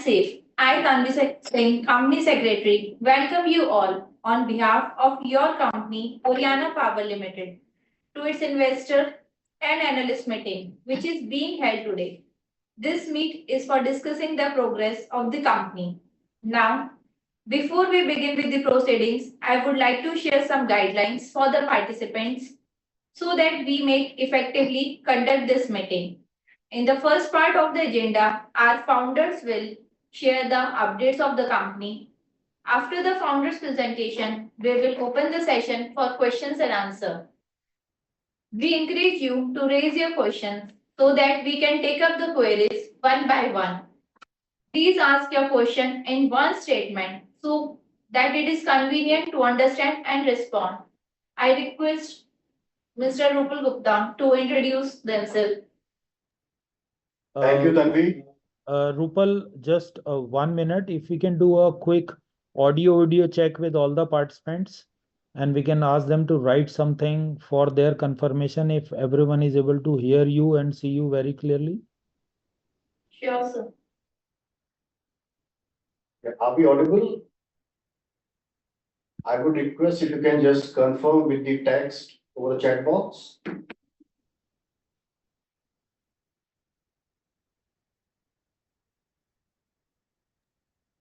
safe. I, Tanvi Singh, Company Secretary, welcome you all on behalf of your company, Oriana Power Limited, to its investor and analyst meeting, which is being held today. This meet is for discussing the progress of the company. Now, before we begin with the proceedings, I would like to share some guidelines for the participants so that we may effectively conduct this meeting. In the first part of the agenda, our founders will share the updates of the company. After the founders' presentation, we will open the session for questions and answers. We encourage you to raise your questions so that we can take up the queries one by one. Please ask your question in one statement so that it is convenient to understand and respond. I request Mr. Rupal Gupta to introduce themselves. Thank you, Tanvi. Rupal, just 1 minute. If we can do a quick audio-video check with all the participants, and we can ask them to write something for their confirmation if everyone is able to hear you and see you very clearly. Sure, sir. Are we audible? I would request if you can just confirm with the text over the chat box.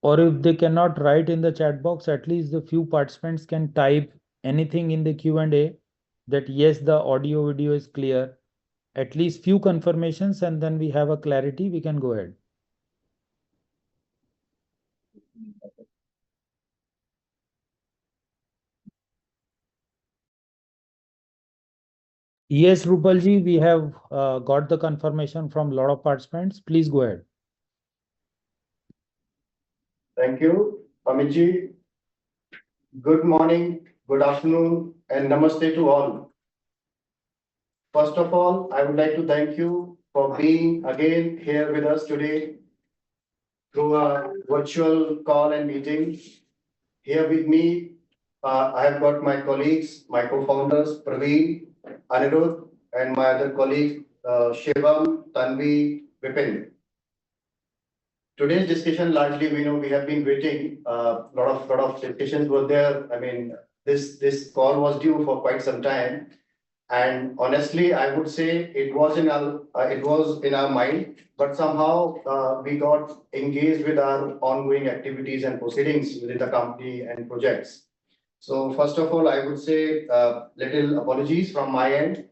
Or if they cannot write in the chat box, at least the few participants can type anything in the Q&A that yes, the audio video is clear. At least few confirmations, and then we have a clarity, we can go ahead. Yes, Rupalji, we have got the confirmation from a lot of participants. Please go ahead. Thank you, Amitji. Good morning, good afternoon, and namaste to all. First of all, I would like to thank you for being again here with us today through a virtual call and meeting. Here with me, I have got my colleagues, my co-founders, Praveen, Anirudh, and my other colleagues, Shivam, Tanvi, Vipin. Today's discussion, largely, we have been waiting. Lot of discussions were there. I mean, this call was due for quite some time, and honestly, I would say it was in our mind, but somehow we got engaged with our ongoing activities and proceedings within the company and projects. So first of all, I would say little apologies from my end.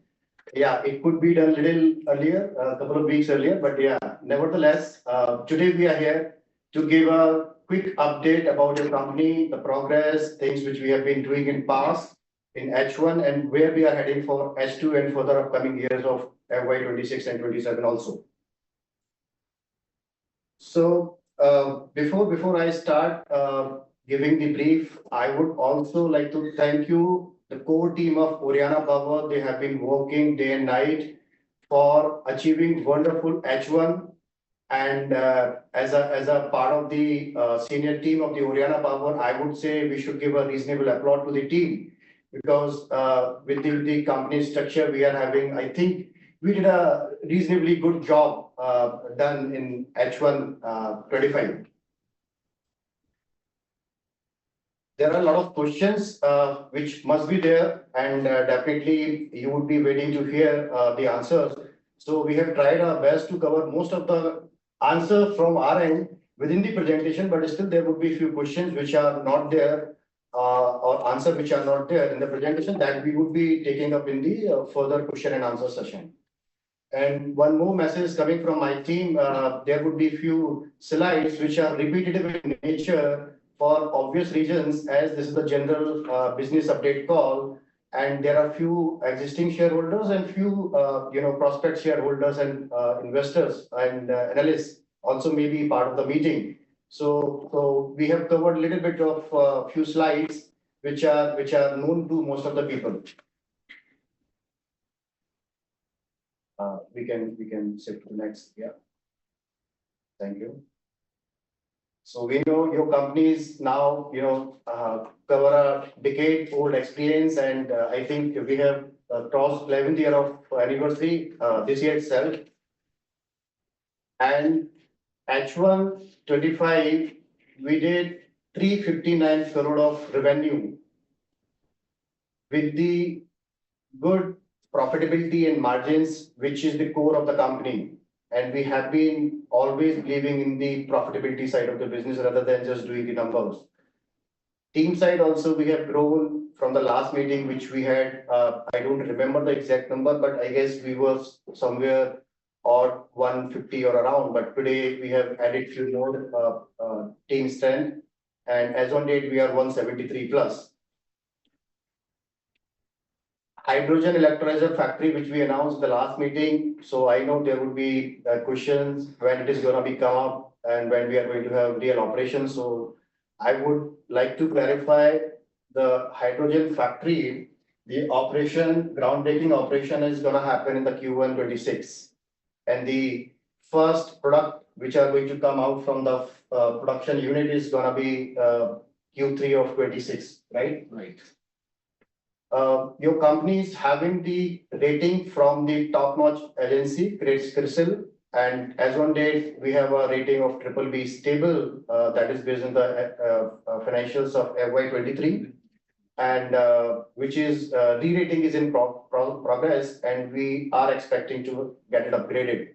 Yeah, it could be done a little earlier, a couple of weeks earlier, but yeah, nevertheless, today we are here to give a quick update about your company, the progress, things which we have been doing in past, in H1, and where we are heading for H2 and further upcoming years of FY26 and 27 also. So before I start giving the brief, I would also like to thank you, the core team of Oriana Power. They have been working day and night for achieving wonderful H1. And as a part of the senior team of the Oriana Power, I would say we should give a reasonable applause to the team, because with the company structure we are having, I think we did a reasonably good job done in H1 25. There are a lot of questions which must be there, and definitely you would be waiting to hear the answers. So we have tried our best to cover most of the answer from our end within the presentation, but still there would be a few questions which are not there or answer which are not there in the presentation that we would be taking up in the further question and answer session. And one more message coming from my team, there would be few slides which are repetitive in nature for obvious reasons, as this is the general business update call, and there are few existing shareholders and few prospect shareholders and investors and analysts also may be part of the meeting. So we have covered a little bit of few slides which are known to most of the people. We can shift to the next. Yeah. Thank you. So we know your companies now, cover a decade-old experience, and I think we have crossed 11th year of anniversary this year itself. And H125, we did 359 crore of revenue with the good profitability and margins, which is the core of the company. And we have been always believing in the profitability side of the business rather than just doing the numbers. Team side also, we have grown from the last meeting, which we had, I don't remember the exact number, but I guess we were somewhere or 150 or around, but today we have added few more team strength. And as on date, we are 173 plus. Hydrogen electrolyzer factory, which we announced the last meeting. So I know there would be questions when it is going to be come up and when we are going to have real operations. So I would like to clarify the hydrogen factory, the operation, groundbreaking operation is going to happen in the Q1 26. And the first product which are going to come out from the production unit is going to be Q3 of 26, right? Right. Your company is having the rating from the top-notch agency, CRISIL, and as on date, we have a rating of BBB stable, that is based on the financials of FY23, and which is re-rating is in progress, and we are expecting to get it upgraded.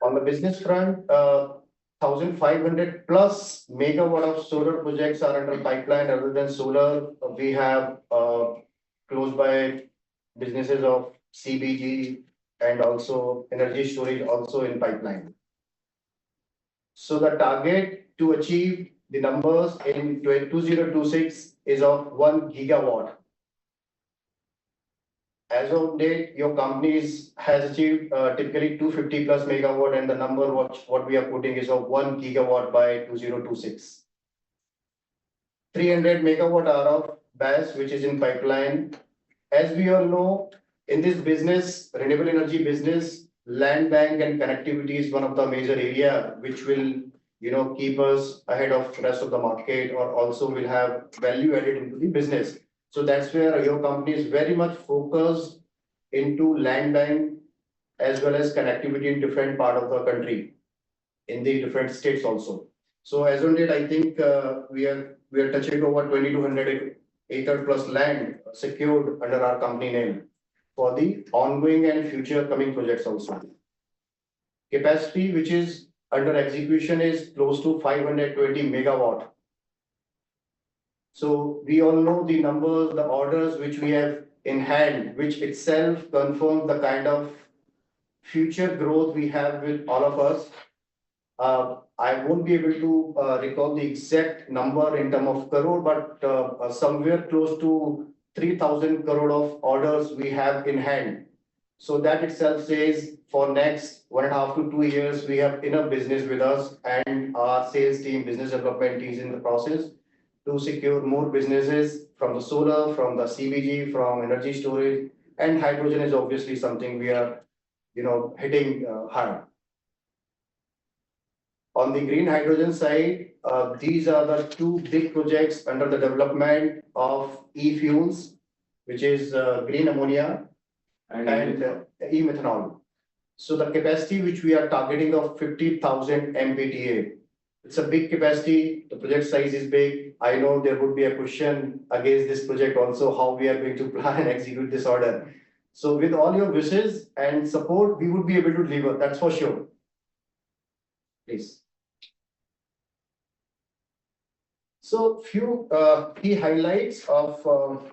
On the business front, 1,500 plus megawatt of solar projects are under pipeline. Other than solar, we have close by businesses of CBG and also energy storage also in pipeline. So the target to achieve the numbers in 2026 is of 1 gigawatt. As of date, your company has achieved typically 250 plus megawatt, and the number what we are putting is of 1 gigawatt by 2026. 300 megawatt hour of BAS, which is in pipeline. As we all know, in this business, renewable energy business, land bank and connectivity is one of the major area which will, keep us ahead of rest of the market, or also will have value added into the business. So that's where your company is very much focused into land bank as well as connectivity in different part of the country, in the different states also. So as on date, I think we are touching over 2,200 acre plus land secured under our company name for the ongoing and future coming projects also. Capacity which is under execution is close to 520 megawatt. So we all know the numbers, the orders which we have in hand, which itself confirms the kind of future growth we have with all of us. I won't be able to recall the exact number in terms of crore, but somewhere close to 3,000 crore of orders we have in hand. So that itself says for next 1.5 to 2 years, we have enough business with us, and our sales team, business development team is in the process to secure more businesses from the solar, from the CBG, from energy storage, and hydrogen is obviously something we are, hitting hard. On the green hydrogen side, these are the two big projects under the development of e-fuels, which is green ammonia and e-methanol. So the capacity which we are targeting of 50,000 MBTA. It's a big capacity. The project size is big. I know there would be a question against this project also, how we are going to plan and execute this order. So with all your wishes and support, we would be able to deliver. That's for sure. Please. So few key highlights of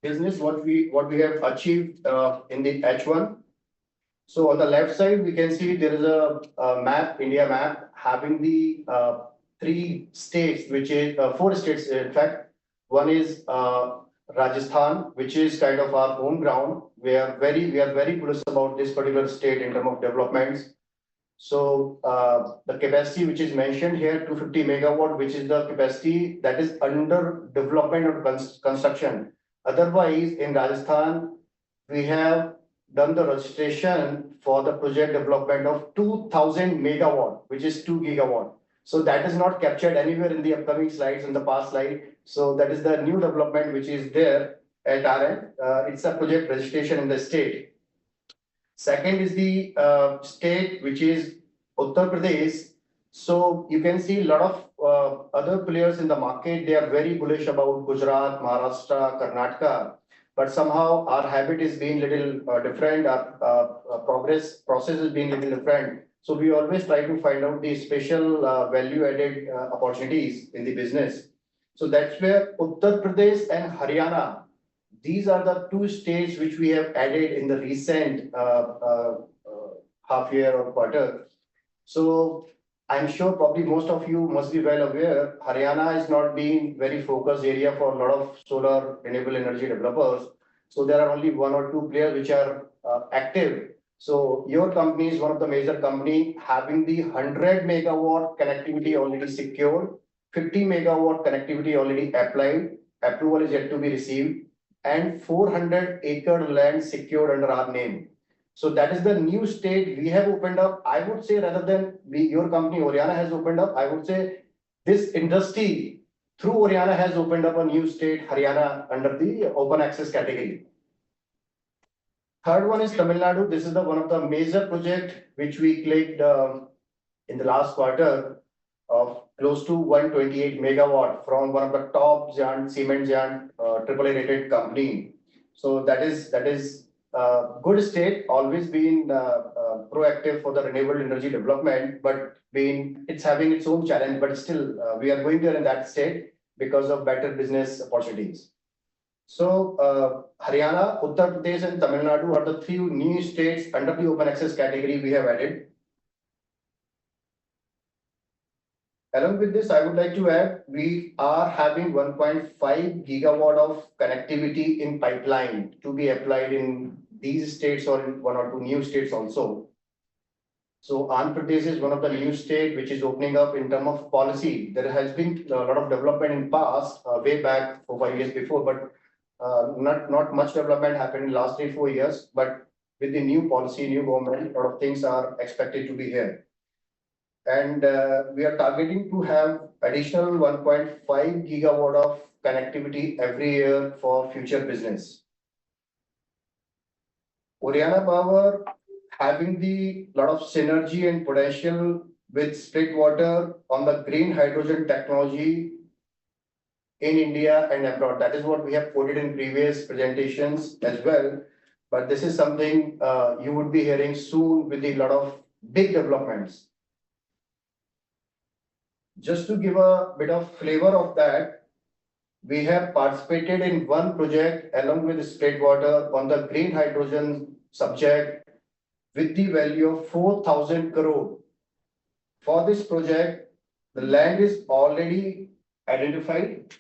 business what we have achieved in the H1. So on the left side, we can see there is a map, India map, having the 3 states, which is 4 states in fact. One is Rajasthan, which is kind of our home ground. We are very bullish about this particular state in terms of developments. So the capacity which is mentioned here, 250 megawatt, which is the capacity that is under development or construction. Otherwise, in Rajasthan, we have done the registration for the project development of 2,000 megawatt, which is 2 gigawatt. So that is not captured anywhere in the upcoming slides, in the past slide. So that is the new development which is there at our end. It's a project registration in the state. Second is the state which is Uttar Pradesh. So you can see a lot of other players in the market. They are very bullish about Gujarat, Maharashtra, Karnataka, but somehow our habit is being little different. Our process is being little different. So we always try to find out the special value added opportunities in the business. So that's where Uttar Pradesh and Haryana, these are the two states which we have added in the recent half year or quarter. So I'm sure probably most of you must be well aware, Haryana is not being very focused area for a lot of solar renewable energy developers. So there are only one or two players which are active. So your company is one of the major company having the 100 megawatt connectivity already secured, 50 megawatt connectivity already applied, approval is yet to be received, and 400-acre land secured under our name. So that is the new state we have opened up. I would say rather than your company Oriana has opened up, I would say this industry through Oriana has opened up a new state, Haryana, under the open access category. Third one is Tamil Nadu. This is the one of the major project which we clicked in the last quarter of close to 128 megawatt from one of the top giant cement giant AAA rated company. So that is good state, always been proactive for the renewable energy development, but it's having its own challenge, but still we are going there in that state because of better business opportunities. So Haryana, Uttar Pradesh and Tamil Nadu are the three new states under the open access category we have added. Along with this, I would like to add, we are having 1.5 gigawatt of connectivity in pipeline to be applied in these states or in one or two new states also. So Andhra Pradesh is one of the new state which is opening up in terms of policy. There has been a lot of development in past, way back 4-5 years before, but not much development happened in last 3-4 years. But with the new policy, new government, a lot of things are expected to be here. And we are targeting to have additional 1.5 gigawatt of connectivity every year for future business. Oriana Power having the lot of synergy and potential with split water on the green hydrogen technology in India and abroad. That is what we have quoted in previous presentations as well. But this is something you would be hearing soon with a lot of big developments. Just to give a bit of flavor of that, we have participated in one project along with State Water on the green hydrogen subject with the value of 4,000 crore. For this project, the land is already identified.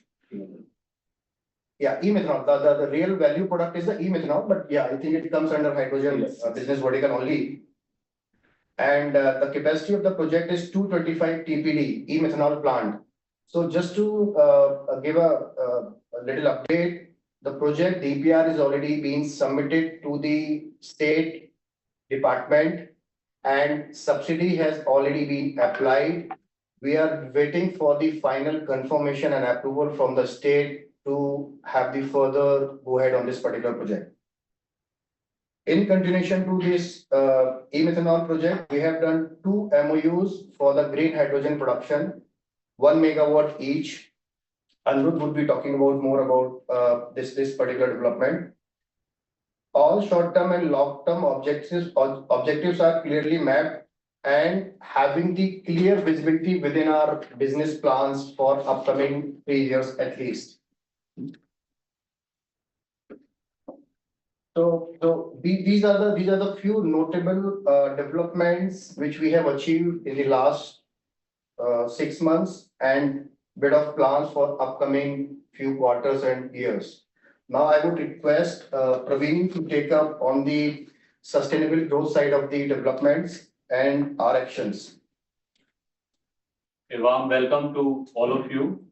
Yeah, e-methanol. The real value product is the e-methanol, but yeah, I think it comes under hydrogen business vertical only. And the capacity of the project is 225 TPD e-methanol plant. So just to give a little update, the project DPR is already being submitted to the state department and subsidy has already been applied. We are waiting for the final confirmation and approval from the state to have the further go ahead on this particular project. In continuation to this e-methanol project, we have done 2 MOUs for the green hydrogen production, 1 megawatt each. Anirudh would be talking about more about this particular development. All short-term and long-term objectives are clearly mapped and having the clear visibility within our business plans for upcoming 3 years at least. So these are the few notable developments which we have achieved in the last 6 months and bit of plans for upcoming few quarters and years. Now I would request Praveen to take up on the sustainable growth side of the developments and our actions. A warm welcome to all of you.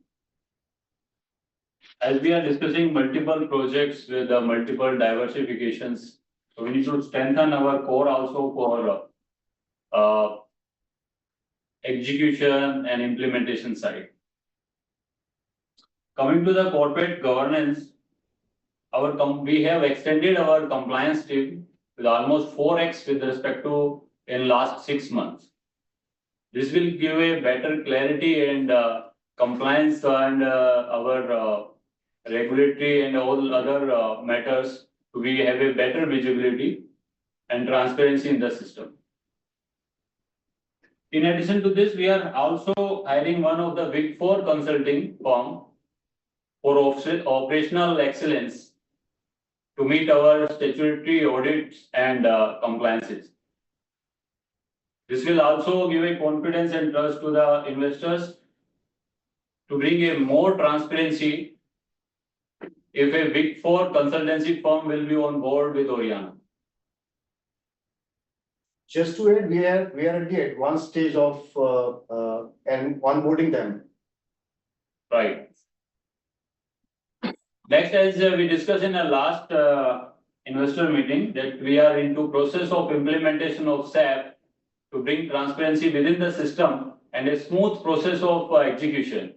As we are discussing multiple projects with multiple diversifications, so we need to strengthen our core also for execution and implementation side. Coming to the corporate governance, we have extended our compliance team with almost 4x with respect to in last 6 months. This will give a better clarity and compliance and our regulatory and all other matters. We have a better visibility and transparency in the system. In addition to this, we are also hiring one of the Big Four consulting firm for operational excellence to meet our statutory audits and compliances. This will also give a confidence and trust to the investors to bring a more transparency if a Big Four consultancy firm will be on board with Oriana. Just to add, we are at the advanced stage of and onboarding them. Right. Next, as we discussed in our last investor meeting, that we are into process of implementation of SAP to bring transparency within the system and a smooth process of execution.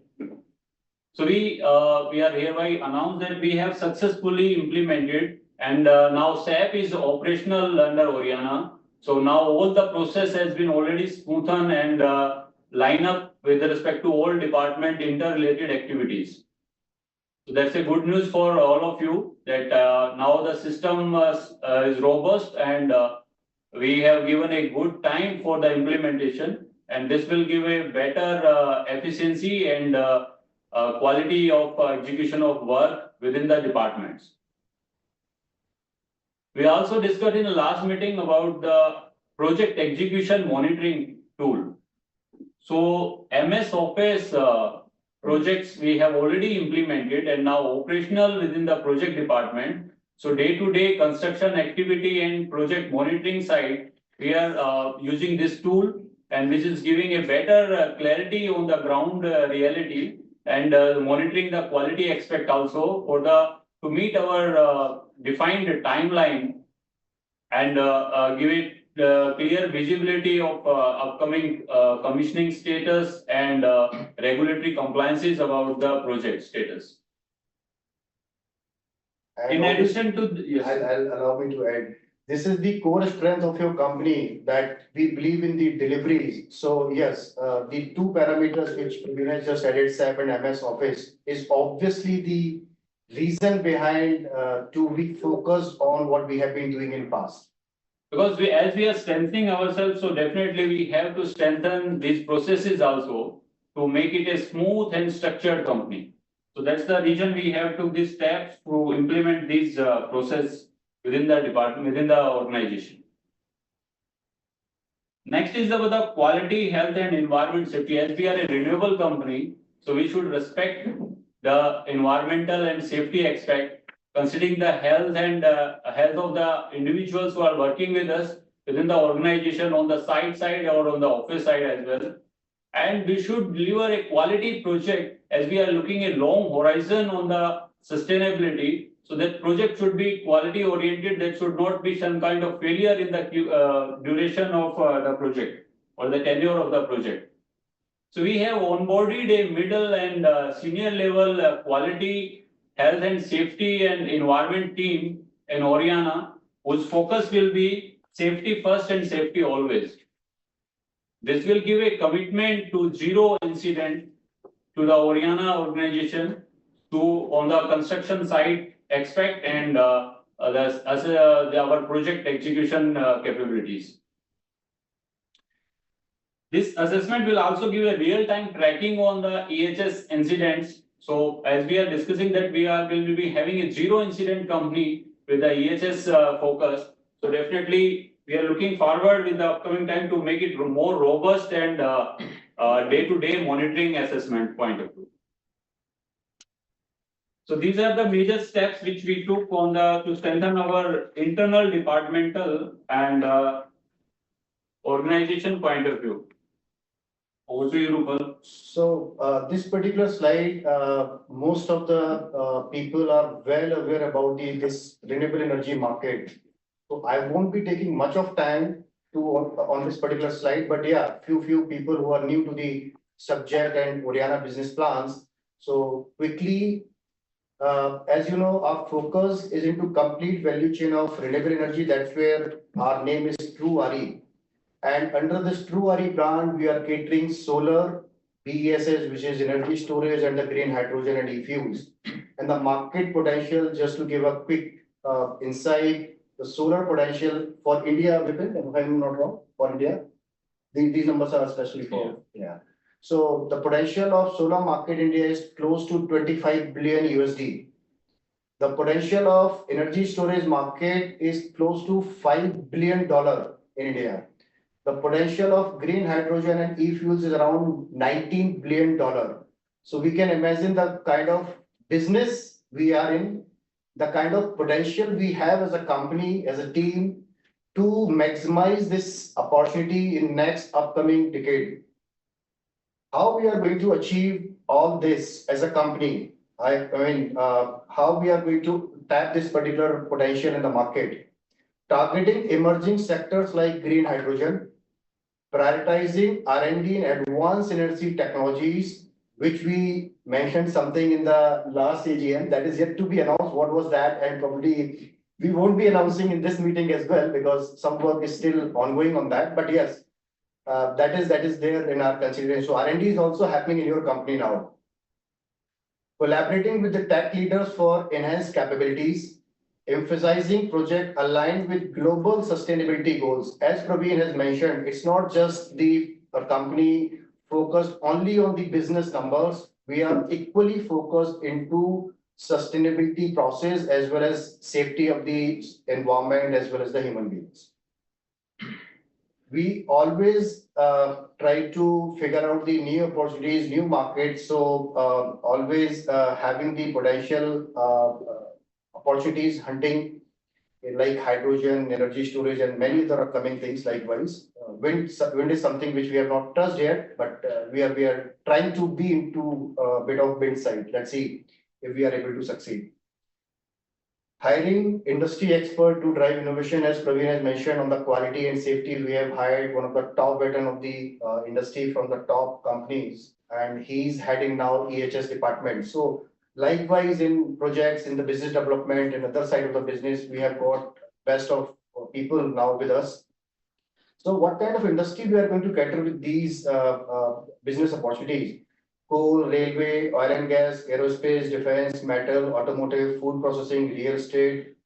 So we are hereby announced that we have successfully implemented and now SAP is operational under Oriana. So now all the process has been already smoothened and line up with respect to all department interrelated activities. So that's a good news for all of you that now the system is robust and we have given a good time for the implementation, and this will give a better efficiency and quality of execution of work within the departments. We also discussed in the last meeting about the project execution monitoring tool. So MS Office projects we have already implemented and now operational within the project department. So day-to-day construction activity and project monitoring side, we are using this tool, and which is giving a better clarity on the ground reality and monitoring the quality aspect also for to meet our defined timeline and give it clear visibility of upcoming commissioning status and regulatory compliances about the project status. In addition to yes. I'll allow me to add. This is the core strength of your company, that we believe in the deliveries. So yes, the two parameters which you have just added, SAP and MS Office, is obviously the reason behind to be focused on what we have been doing in past. Because as we are strengthening ourselves, so definitely we have to strengthen these processes also to make it a smooth and structured company. So that's the reason we have took these steps to implement these process within the department, within the organization. Next is about the quality, health and environment safety. As we are a renewable company, so we should respect the environmental and safety aspect, considering the health and health of the individuals who are working with us within the organization on the side or on the office side as well. And we should deliver a quality project as we are looking a long horizon on the sustainability. So that project should be quality oriented. That should not be some kind of failure in the duration of the project or the tenure of the project. So we have onboarded a middle and senior level quality, health and safety and environment team in Oriana, whose focus will be safety first and safety always. This will give a commitment to zero incident to the Oriana organization to on the construction site expect and our project execution capabilities. This assessment will also give a real-time tracking on the EHS incidents. So as we are discussing that we will be having a zero incident company with the EHS focus. So definitely we are looking forward with the upcoming time to make it more robust and day-to-day monitoring assessment point of view. So these are the major steps which we took on to strengthen our internal departmental and organization point of view. Over to you, Rupal. So this particular slide, most of the people are well aware about this renewable energy market. So I won't be taking much of time on this particular slide, but yeah, few people who are new to the subject and Oriana business plans. So quickly, As you know, our focus is into complete value chain of renewable energy. That's where our name is True RE. And under this True RE brand, we are catering solar, BESS, which is energy storage, and the green hydrogen and e-fuels. And the market potential, just to give a quick insight, the solar potential for India, Vipin, if I'm not wrong, for India, these numbers are especially for, yeah. So the potential of solar market in India is close to 25 billion USD. The potential of energy storage market is close to $5 billion in India. The potential of green hydrogen and e-fuels is around $19 billion. So we can imagine the kind of business we are in, the kind of potential we have as a company, as a team, to maximize this opportunity in next upcoming decade. How we are going to achieve all this as a company? How we are going to tap this particular potential in the market? Targeting emerging sectors like green hydrogen, prioritizing R&D in advanced energy technologies, which we mentioned something in the last AGM that is yet to be announced. What was that? And probably we won't be announcing in this meeting as well because some work is still ongoing on that. But yes, that is there in our consideration. So R&D is also happening in your company now. Collaborating with the tech leaders for enhanced capabilities, emphasizing project aligned with global sustainability goals. As Praveen has mentioned, it's not just the company focused only on the business numbers. We are equally focused into sustainability process as well as safety of the environment as well as the human beings. We always try to figure out the new opportunities, new markets. So always having the potential opportunities hunting like hydrogen, energy storage, and many other upcoming things likewise. Wind is something which we have not touched yet, but we are trying to be into a bit of wind side. Let's see if we are able to succeed. Hiring industry expert to drive innovation, as Praveen has mentioned on the quality and safety, we have hired one of the top veteran of the industry from the top companies, and he's heading now EHS department. So likewise in projects, in the business development and other side of the business, we have got best of people now with us. So what kind of industry we are going to cater with these business opportunities? Coal, railway, oil and gas, aerospace, defense, metal, automotive, food processing, real estate,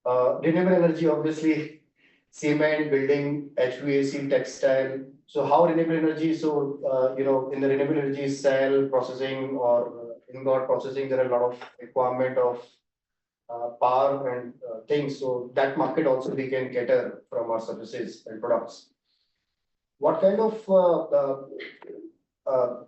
renewable energy, obviously, cement, building, HVAC, textile. So how renewable energy? So, in the renewable energy cell processing or ingot processing, there are a lot of requirement of power and things. So that market also we can cater from our services and products. What kind of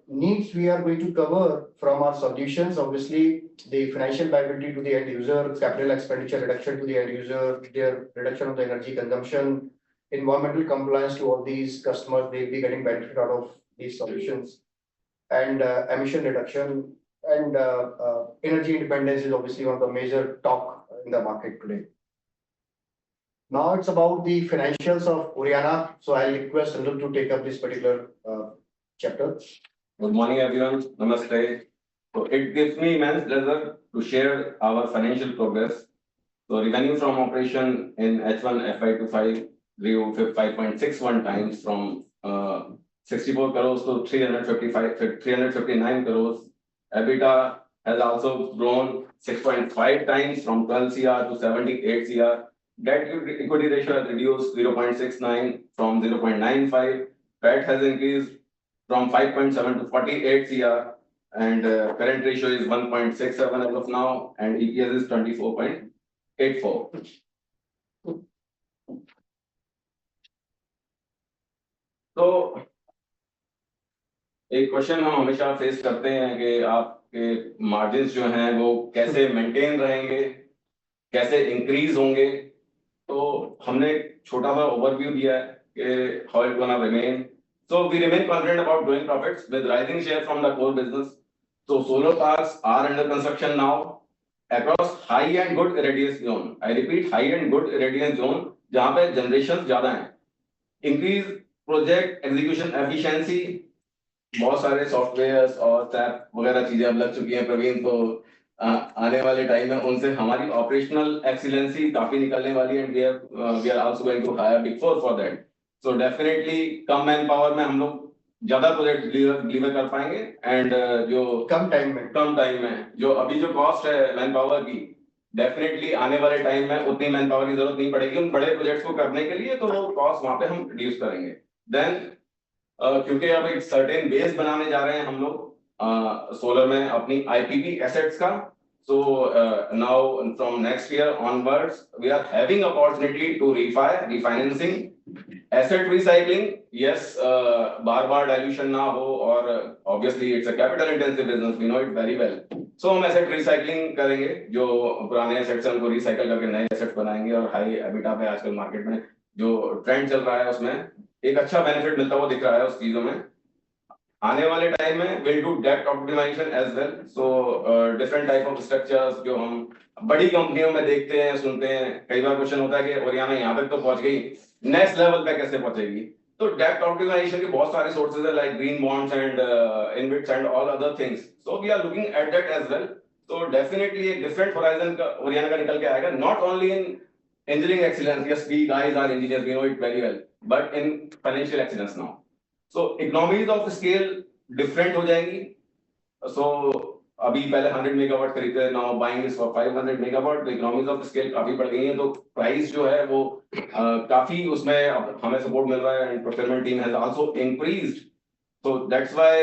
needs we are going to cover from our solutions? Obviously, the financial viability to the end user, capital expenditure reduction to the end user, their reduction of the energy consumption, environmental compliance to all these customers, they'll be getting benefit out of these solutions, and emission reduction and energy independence is obviously one of the major talk in the market today. Now it's about the financials of Oriana. So I'll request Anil to take up this particular chapter. Good morning, everyone. Namaste. So it gives me immense pleasure to share our financial progress. So revenue from operation in H1 FY25 grew 5.61 times from 64 crores to 359 crores. EBITDA has also grown 6.5 times from 12 CR to 78 CR. Debt equity ratio has reduced 0.69 from 0.95. PAT has increased from 5.7 to 48 CR, and current ratio is 1.67 as of now, and EPS is 24.84. तो एक question हम हमेशा face करते हैं कि आपके margins जो हैं वो कैसे मेंटेन रहेंगे, कैसे इंक्रीज होंगे. तो हमने छोटा सा ओवरव्यू दिया है कि how it gonna remain. So we remain confident about growing profits with rising share from the core business. So solar parks are under construction now across high and good irradiance zone. I repeat, high and good irradiance zone, जहाँ पे generations ज़्यादा हैं. Increase project execution efficiency. बहुत सारे softwares और SAP वगैरह चीजें अब लग चुकी हैं प्रवीण, तो आने वाले टाइम में उनसे हमारी ऑपरेशनल एक्सीलेंसी काफी निकलने वाली है and we are also going to hire big four for that. So definitely कम मैन पावर में हम लोग ज्यादा प्रोजेक्ट डिलीवर कर पाएंगे एंड जो कम टाइम में जो अभी जो कॉस्ट है मैन पावर की, डेफिनेटली आने वाले टाइम में उतनी मैन पावर की जरूरत नहीं पड़ेगी उन बड़े प्रोजेक्ट्स को करने के लिए, तो वो कॉस्ट वहां पे हम रिड्यूस करेंगे। देन क्योंकि अब एक सर्टेन बेस बनाने जा रहे हैं हम लोग सोलर में अपनी आईपीपी एसेट्स का, so now from next year onwards we are having opportunity to refinancing, asset recycling, yes, bar bar dilution ना हो, और obviously it's a capital intensive business, we know it very well, so हम asset recycling करेंगे, जो पुराने assets हैं उनको recycle करके नए assets बनाएंगे, और high EBITDA पे आजकल market में जो trend चल रहा है उसमें एक अच्छा benefit मिलता हुआ दिख रहा है उस चीजों में। आने वाले टाइम में will do debt optimization as well, so different type of structures जो हम बड़ी कंपनियों में देखते हैं सुनते हैं, कई बार क्वेश्चन होता है कि ओरियाना यहाँ तक तो पहुंच गई, नेक्स्ट लेवल पे कैसे पहुंचेगी? तो डेट ऑप्टिमाइजेशन के बहुत सारे सोर्सेज है like green bonds and InvITs and all other things, so we are looking at that as well. तो डेफिनेटली एक डिफरेंट होराइजन का ओरियाना का निकल के आएगा, not only in engineering excellence, yes we guys are engineers, we know it very well, but in financial excellence now, so economies of scale different हो जाएंगी। so अभी पहले 100 मेगावाट खरीदते हैं, now buying is for 500 megawatt, तो economies of scale काफी बढ़ गई हैं, तो प्राइस जो है वो काफी उसमें हमें सपोर्ट मिल रहा है and procurement team has also increased, so that's why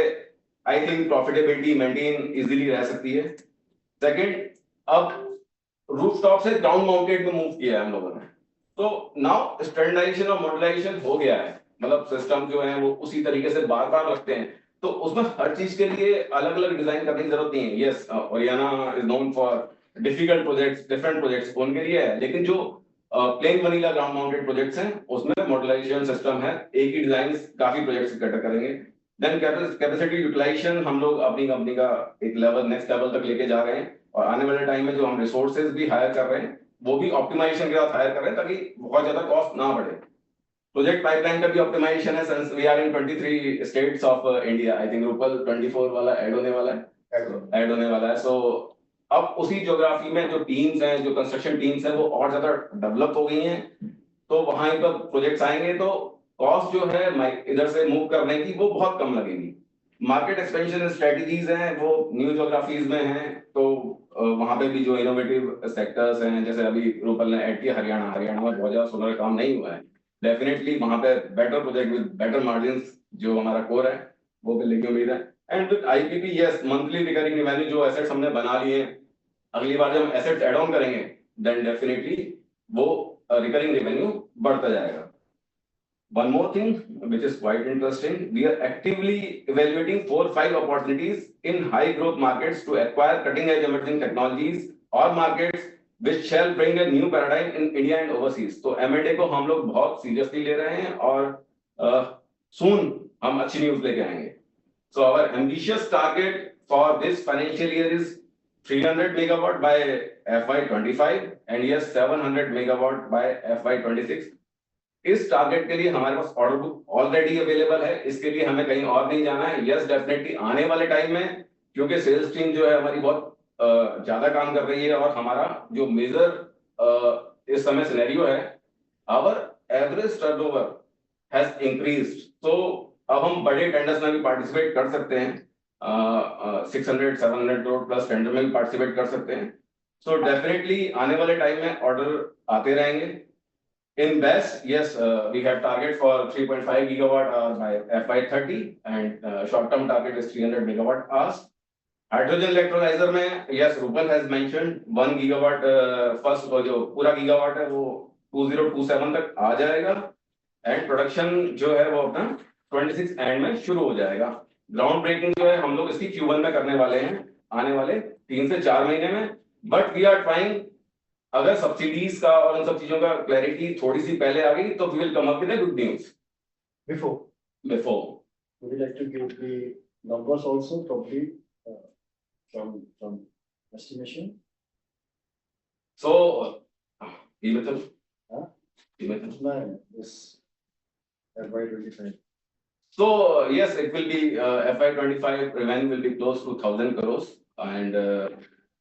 I think profitability maintain easily रह सकती है। सेकंड, अब रूफटॉप से ग्राउंड माउंटेड में मूव किया है हम लोगों ने, तो नाउ स्टैंडर्डाइजेशन और मॉडलाइजेशन हो गया है, मतलब सिस्टम जो है वो उसी तरीके से बार बार रखते हैं, तो उसमें हर चीज के लिए अलग अलग डिजाइन करने की जरूरत नहीं है। Yes, Oriana is known for difficult projects, different projects उनके लिए है, लेकिन जो plane vanilla ground mounted projects हैं उसमें मॉडलाइजेशन सिस्टम है, एक ही डिजाइन काफी प्रोजेक्ट्स इकट्ठा करेंगे। देन कैपेसिटी यूटिलाइजेशन हम लोग अपनी कंपनी का एक लेवल नेक्स्ट लेवल तक लेके जा रहे हैं, और आने वाले टाइम में जो हम रिसोर्सेज भी हायर कर रहे हैं वो भी ऑप्टिमाइजेशन के साथ हायर कर रहे हैं ताकि बहुत ज्यादा कॉस्ट ना बढ़े। प्रोजेक्ट पाइपलाइन का भी ऑप्टिमाइजेशन है, since we are in 23 states of India, I think रूपल 24 वाला ऐड होने वाला है, सो अब उसी ज्योग्राफी में जो टीम्स हैं, जो कंस्ट्रक्शन टीम्स हैं वो और ज्यादा डेवलप हो गई हैं, तो वहां पर प्रोजेक्ट्स आएंगे तो कॉस्ट जो है इधर से मूव करने की वो बहुत कम लगेगी। मार्केट एक्सपेंशन स्ट्रेटजीज हैं वो न्यू ज्योग्राफीज में हैं, तो वहां पे भी जो इनोवेटिव सेक्टर्स हैं, जैसे अभी रूपल ने ऐड किया हरियाणा में बहुत ज्यादा सोलर काम नहीं हुआ है, डेफिनेटली वहां पे better project with better margins जो हमारा कोर है वो मिलने की उम्मीद है। And with IPP, yes, monthly recurring revenue जो एसेट्स हमने बना लिए, अगली बार जब हम एसेट्स एड ऑन करेंगे देन डेफिनेटली वो रिकरिंग रेवेन्यू बढ़ता जाएगा। One more thing which is quite interesting, we are actively evaluating 4-5 opportunities in high growth markets to acquire cutting edge emerging technologies or markets which shall bring a new paradigm in India and overseas. तो M&A को हम लोग बहुत seriously ले रहे हैं और soon हम अच्छी न्यूज लेके आएंगे। So our ambitious target for this financial year is 300 megawatt by FY25 and yes 700 megawatt by FY26। इस टारगेट के लिए हमारे पास ऑर्डर बुक ऑलरेडी अवेलेबल है, इसके लिए हमें कहीं और नहीं जाना है। यस, डेफिनेटली आने वाले टाइम में क्योंकि सेल्स टीम जो है हमारी बहुत ज्यादा काम कर रही है, और हमारा जो मेजर इस समय सिनेरियो है, our average turnover has increased, तो अब हम बड़े टेंडर्स में भी पार्टिसिपेट कर सकते हैं, 600-700 करोड़ प्लस टेंडर में भी पार्टिसिपेट कर सकते हैं। सो डेफिनेटली आने वाले टाइम में ऑर्डर आते रहेंगे। In BESS, yes, we have target for 3.5 gigawatt hours by FY30 and short-term target is 300 megawatt hours. Hydrogen electrolyzer में, yes, Rupal has mentioned 1 gigawatt first जो पूरा gigawatt है वो 2027 तक आ जाएगा and production जो है वो अपना 26 एंड में शुरू हो जाएगा। ग्राउंड ब्रेकिंग जो है हम लोग इसकी Q1 में करने वाले हैं आने वाले 3 से 4 महीने में, बट वी आर ट्राइंग, अगर सब्सिडीज का और उन सब चीजों का क्लैरिटी थोड़ी सी पहले आ गई तो we will come up with a good news before. Would you like to give the numbers also complete from estimation? So ये मतलब हाँ? ये मतलब No, this FY25. so yes, it will be FY25 revenue will be close to 1000 crores and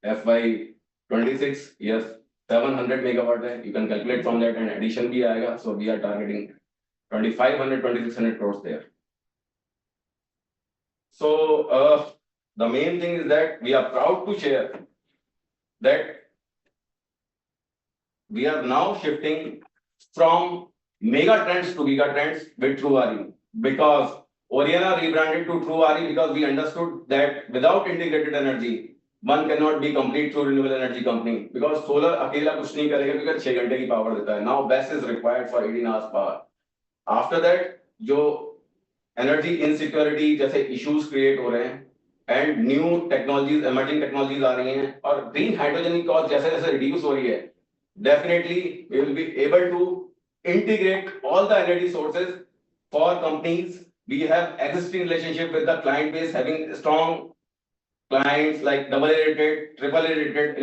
FY26, yes, 700 megawatt है. You can calculate from that, and addition भी आएगा. So we are targeting 2500, 2600 crores there. So the main thing is that we are proud to share that we are now shifting from mega trends to giga trends with True RE, because Oriana rebranded to True RE because we understood that without integrated energy, one cannot be complete through renewable energy company, because solar अकेला कुछ नहीं करेगा क्योंकि 6 घंटे की power देता है. Now BESS is required for 18 hours power. After that जो एनर्जी इनसिक्योरिटी जैसे इश्यूज क्रिएट हो रहे हैं and new technologies emerging technologies आ रही हैं और ग्रीन हाइड्रोजन की कॉस्ट जैसे जैसे रिड्यूस हो रही है, definitely we will be able to integrate all the energy sources for companies. We have existing relationship with the client base, having strong clients like AA rated, AAA rated,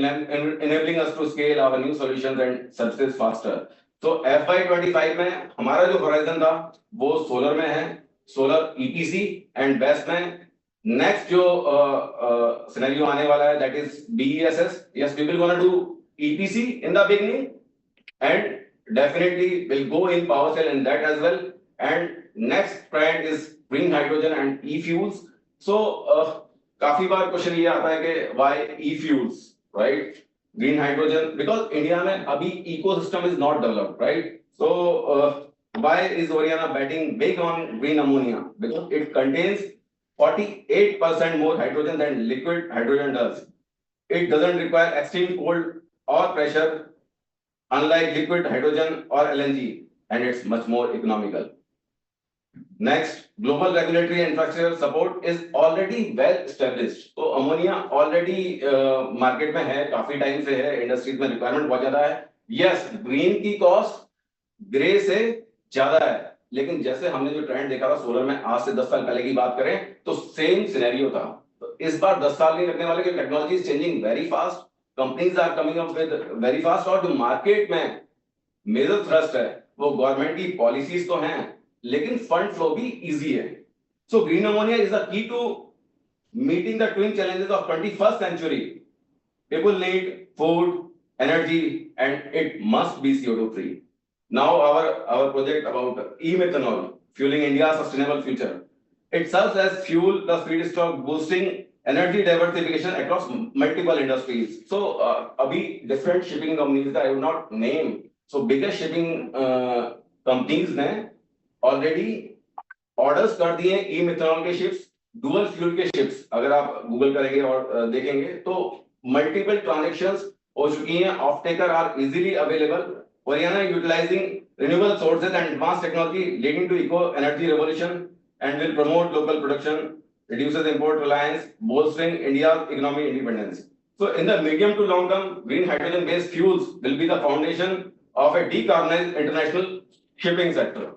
enabling us to scale our new solutions and services faster. So FY25 में हमारा जो horizon था वो solar में है, solar EPC and BESS में. Next जो scenario आने वाला है that is BESS. Yes, we will gonna do EPC in the beginning and definitely will go in power cell in that as well. And next trend is green hydrogen and e-fuels. So काफी बार question ये आता है कि why e-fuels, right? Green hydrogen, because India में अभी ecosystem is not developed, right? So why is Oriana betting big on green ammonia? Because it contains 48% more hydrogen than liquid hydrogen does. It doesn't require extreme cold or pressure unlike liquid hydrogen or LNG, and it's much more economical. Next, global regulatory infrastructure support is already well established. So ammonia already market में है, काफी time से है, industries में requirement बहुत ज्यादा है. Yes, green की कॉस्ट ग्रे से ज्यादा है, लेकिन जैसे हमने जो ट्रेंड देखा था सोलर में आज से 10 साल पहले की बात करें तो सेम सिनेरियो था. तो इस बार 10 साल नहीं लगने वाले क्योंकि technology is changing very fast, companies are coming up with very fast. और जो मार्केट में मेजर थ्रस्ट है वो गवर्नमेंट की पॉलिसीज तो हैं लेकिन फंड फ्लो भी इजी है. So green ammonia is the key to meeting the twin challenges of 21st century. People need food, energy, and it must be CO2 free. Now our project about e-methanol fueling India's sustainable future. It serves as fuel plus feedstock, boosting energy diversification across multiple industries. So abhi different shipping companies that I will not name. So biggest shipping companies ने already orders कर दिए e-methanol के ships, dual fuel के ships. अगर आप Google करेंगे और देखेंगे तो multiple transactions हो चुकी हैं. Off taker are easily available. Oriana utilizing renewable sources and advanced technology leading to eco energy revolution and will promote local production, reduces import reliance, bolstering India's economic independence. So in the medium to long term, green hydrogen based fuels will be the foundation of a decarbonized international shipping sector.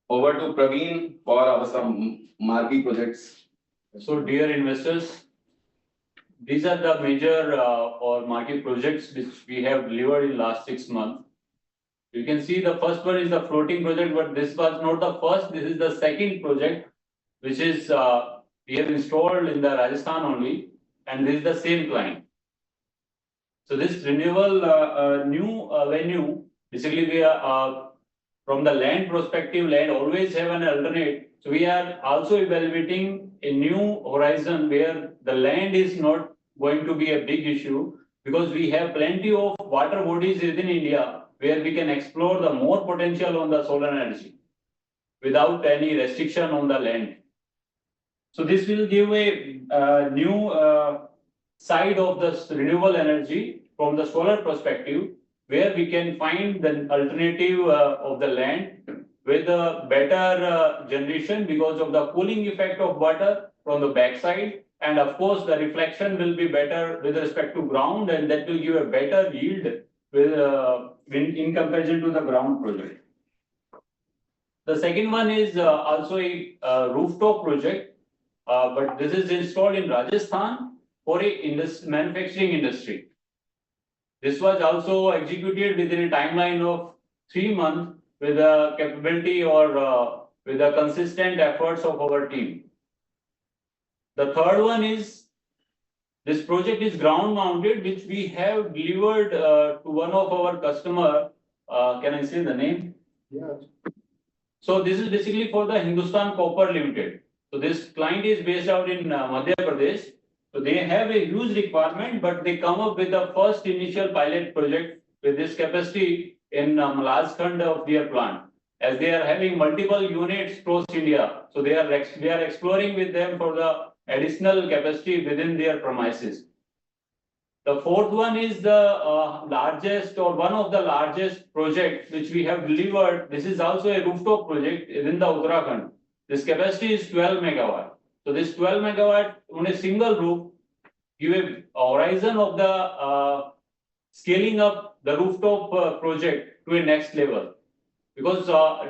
Over to Praveen for our some marquee projects. So dear investors, these are the major or market projects which we have delivered in last 6 months. You can see the first one is the floating project, but this was not the first. This is the second project, which is we have installed in the Rajasthan only, and this is the same client. So this renewable new venue, basically we are from the land perspective, land always have an alternate. So we are also evaluating a new horizon where the land is not going to be a big issue, because we have plenty of water bodies within India where we can explore the more potential on the solar energy without any restriction on the land. So this will give a new side of the renewable energy from the solar perspective, where we can find the alternative of the land with a better generation because of the cooling effect of water from the backside. And of course, the reflection will be better with respect to ground, and that will give a better yield with in comparison to the ground project. The second one is also a rooftop project, but this is installed in Rajasthan for a manufacturing industry. This was also executed within a timeline of 3 months with the capability or with the consistent efforts of our team. The third one is, this project is ground mounted, which we have delivered to one of our customer. Can I say the name? Yeah. So this is basically for the Hindustan Copper Limited. So this client is based out in Madhya Pradesh. So they have a huge requirement, but they come up with the first initial pilot project with this capacity in Malazkhand of their plant. As they are having multiple units across India, so they are exploring with them for the additional capacity within their premises. The fourth one is the largest or one of the largest project which we have delivered. This is also a rooftop project within the Uttarakhand. This capacity is 12 megawatt. So this 12 megawatt on a single roof give a horizon of the scaling up the rooftop project to a next level. Because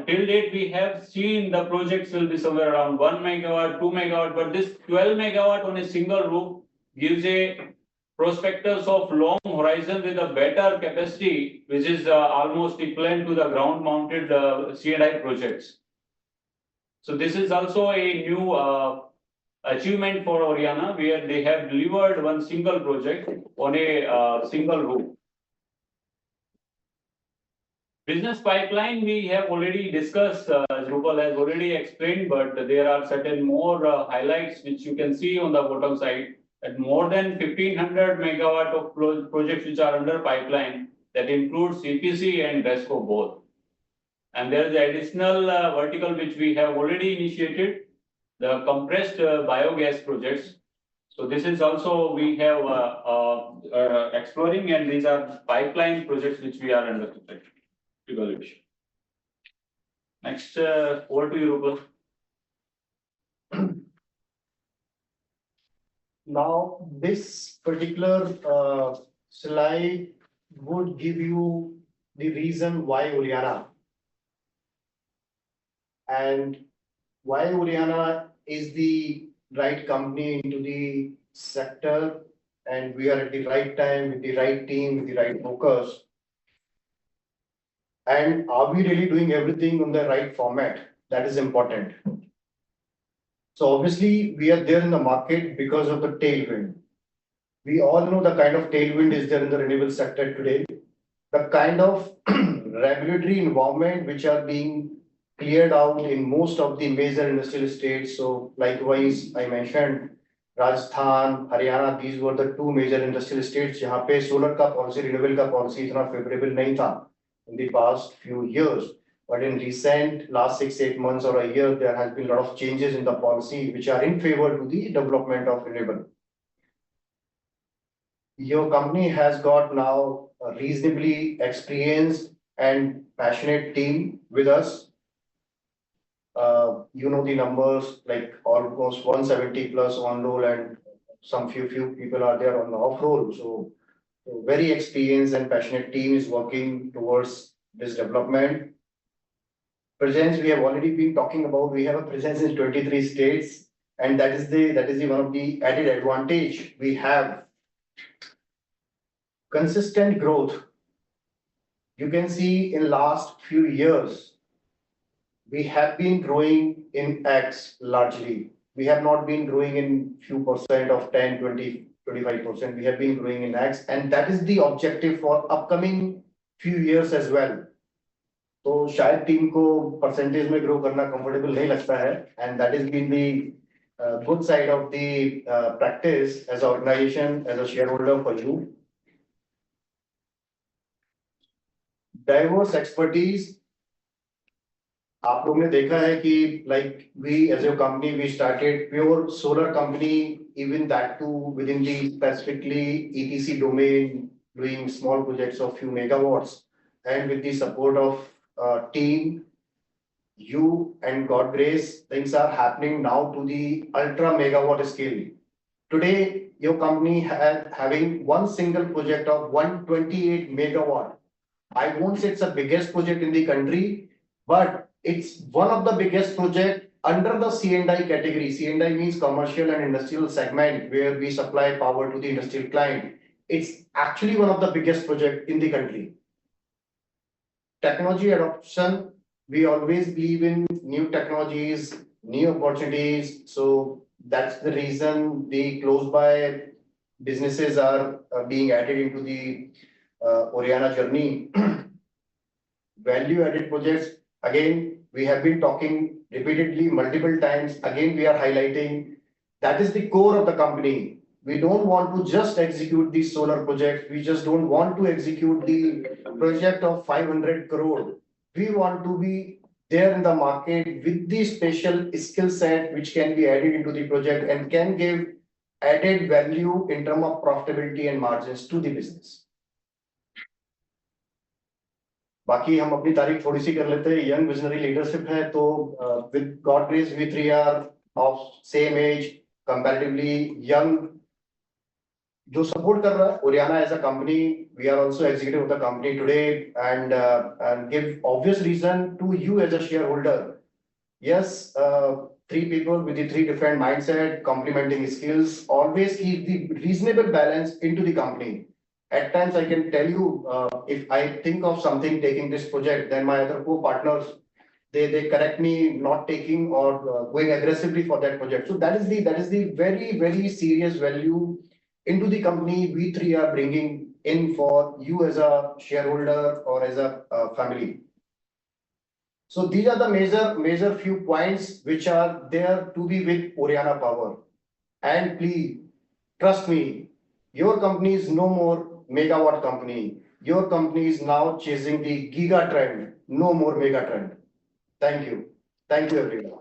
till date we have seen the projects will be somewhere around 1 megawatt, 2 megawatt, but this 12 megawatt on a single roof gives a prospectus of long horizon with a better capacity, which is almost equivalent to the ground mounted C&I projects. So this is also a new achievement for Oriana, where they have delivered one single project on a single roof. Business pipeline, we have already discussed, Rupal has already explained, but there are certain more highlights which you can see on the bottom side, that more than 1,500 megawatt of projects which are under pipeline, that includes EPC and RESCO both. And there is the additional vertical which we have already initiated, the compressed biogas projects. So this is also we have exploring, and these are pipeline projects which we are under evaluation. Next, over to you, Rupal. Now, this particular slide would give you the reason why Oriana. And why Oriana is the right company into the sector, and we are at the right time with the right team, with the right focus. And are we really doing everything on the right format? That is important. So obviously, we are there in the market because of the tailwind. We all know the kind of tailwind is there in the renewable sector today. The kind of regulatory environment which are being cleared out in most of the major industrial states. So likewise, I mentioned Rajasthan, Haryana, these were the two major industrial states जहाँ पे solar का policy, renewable का policy इतना favorable नहीं था in the past few years. But in recent last 6-8 months or a year, there has been a lot of changes in the policy which are in favor to the development of renewable. Your company has got now a reasonably experienced and passionate team with us. You know the numbers, like almost 170 plus on roll, and some few people are there on the off roll. So very experienced and passionate team is working towards this development. Presence, we have already been talking about. We have a presence in 23 states, and that is the one of the added advantage we have. Consistent growth. You can see in last few years, we have been growing in X largely. We have not been growing in few percent of 10, 20, 25%. We have been growing in X, and that is the objective for upcoming few years as well. तो शायद team को percentage में grow करना comfortable नहीं लगता है, and that has been the good side of the practice as an organization, as a shareholder for you. Diverse expertise. आप लोग ने देखा है कि like we as a company we started pure solar company, even that too within the specifically EPC domain, doing small projects of few megawatts, and with the support of team, you and God grace, things are happening now to the ultra megawatt scale. Today, your company having one single project of 128 megawatt. I won't say it's the biggest project in the country, but it's one of the biggest project under the C&I category. C&I means commercial and industrial segment, where we supply power to the industrial client. It's actually one of the biggest project in the country. Technology adoption, we always believe in new technologies, new opportunities. So That's the reason the close by businesses are being added into the Oriana journey. Value added projects, again, we have been talking repeatedly multiple times. Again, we are highlighting that is the core of the company. We don't want to just execute these solar projects. We just don't want to execute the project of 500 crore. We want to be there in the market with the special skill set which can be added into the project and can give added value in terms of profitability and margins to the business. बाकी हम अपनी तारीफ थोड़ी सी कर लेते हैं. Young visionary leadership है तो with God grace we three are of same age, comparatively young, जो सपोर्ट कर रहा है Oriana as a company. We are also executive of the company today and give obvious reason to you as a shareholder. Yes, three people with the three different mindset, complementing skills, always keep the reasonable balance into the company. At times, I can tell you, if I think of something taking this project, then my other co-partners, they correct me not taking or going aggressively for that project. So that is the very, very serious value into the company we three are bringing in for you as a shareholder or as a family. So these are the major few points which are there to be with Oriana Power. And please trust me, your company is no more megawatt company. Your company is now chasing the giga trend, no more mega trend. Thank you. Thank you, everyone.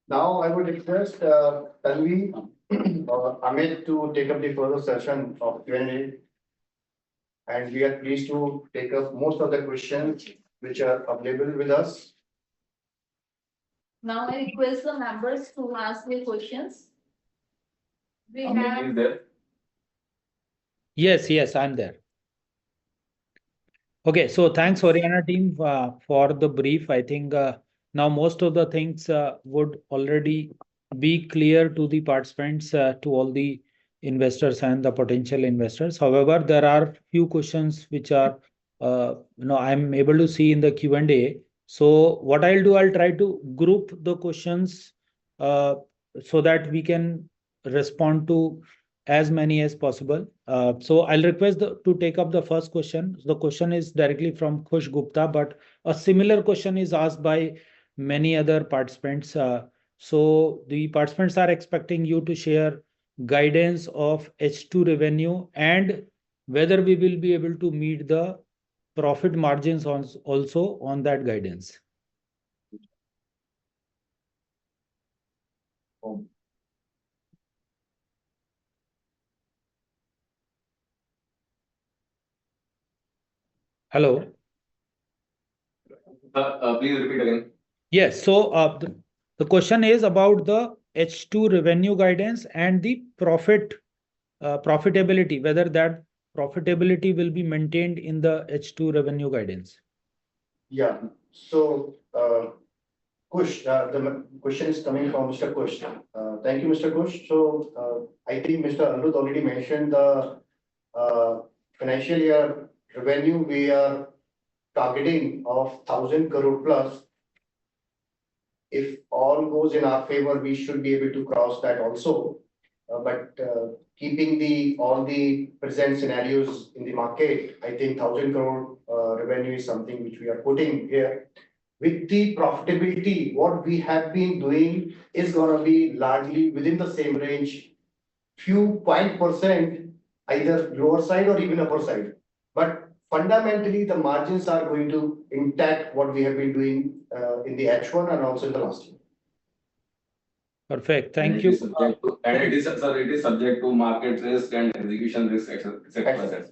Now I would request Tanvi or Amit to take up the further session of Q&A. And we are pleased to take up most of the questions which are available with us. Now I request the members to ask their questions. We Amit have, is there. Yes, I'm there. Okay, so thanks Oriana team for the brief. I think now most of the things would already be clear to the participants, to all the investors and the potential investors. However, there are few questions which are, I'm able to see in the Q&A. So what I'll do, I'll try to group the questions so that we can respond to as many as possible. So I'll request to take up the first question. The question is directly from Khush Gupta, but a similar question is asked by many other participants. So the participants are expecting you to share guidance of H2 revenue and whether we will be able to meet the profit margins also on that guidance. Hello. Please repeat again. Yes, so the question is about the H2 revenue guidance and the profitability, whether that profitability will be maintained in the H2 revenue guidance. Yeah, so Kush, the question is coming from Mr. Kush. Thank you, Mr. Kush. So I think Mr. Anirudh already mentioned the financial year revenue we are targeting of 1,000 crore plus. If all goes in our favor, we should be able to cross that also. But keeping all the present scenarios in the market, I think 1,000 crore revenue is something which we are putting here. With the profitability, what we have been doing is going to be largely within the same range, few % either lower side or even upper side. But fundamentally, the margins are going to intact what we have been doing in the H1 and also in the last year. Perfect. Thank And you. it is subject to market risk and execution risk, etc.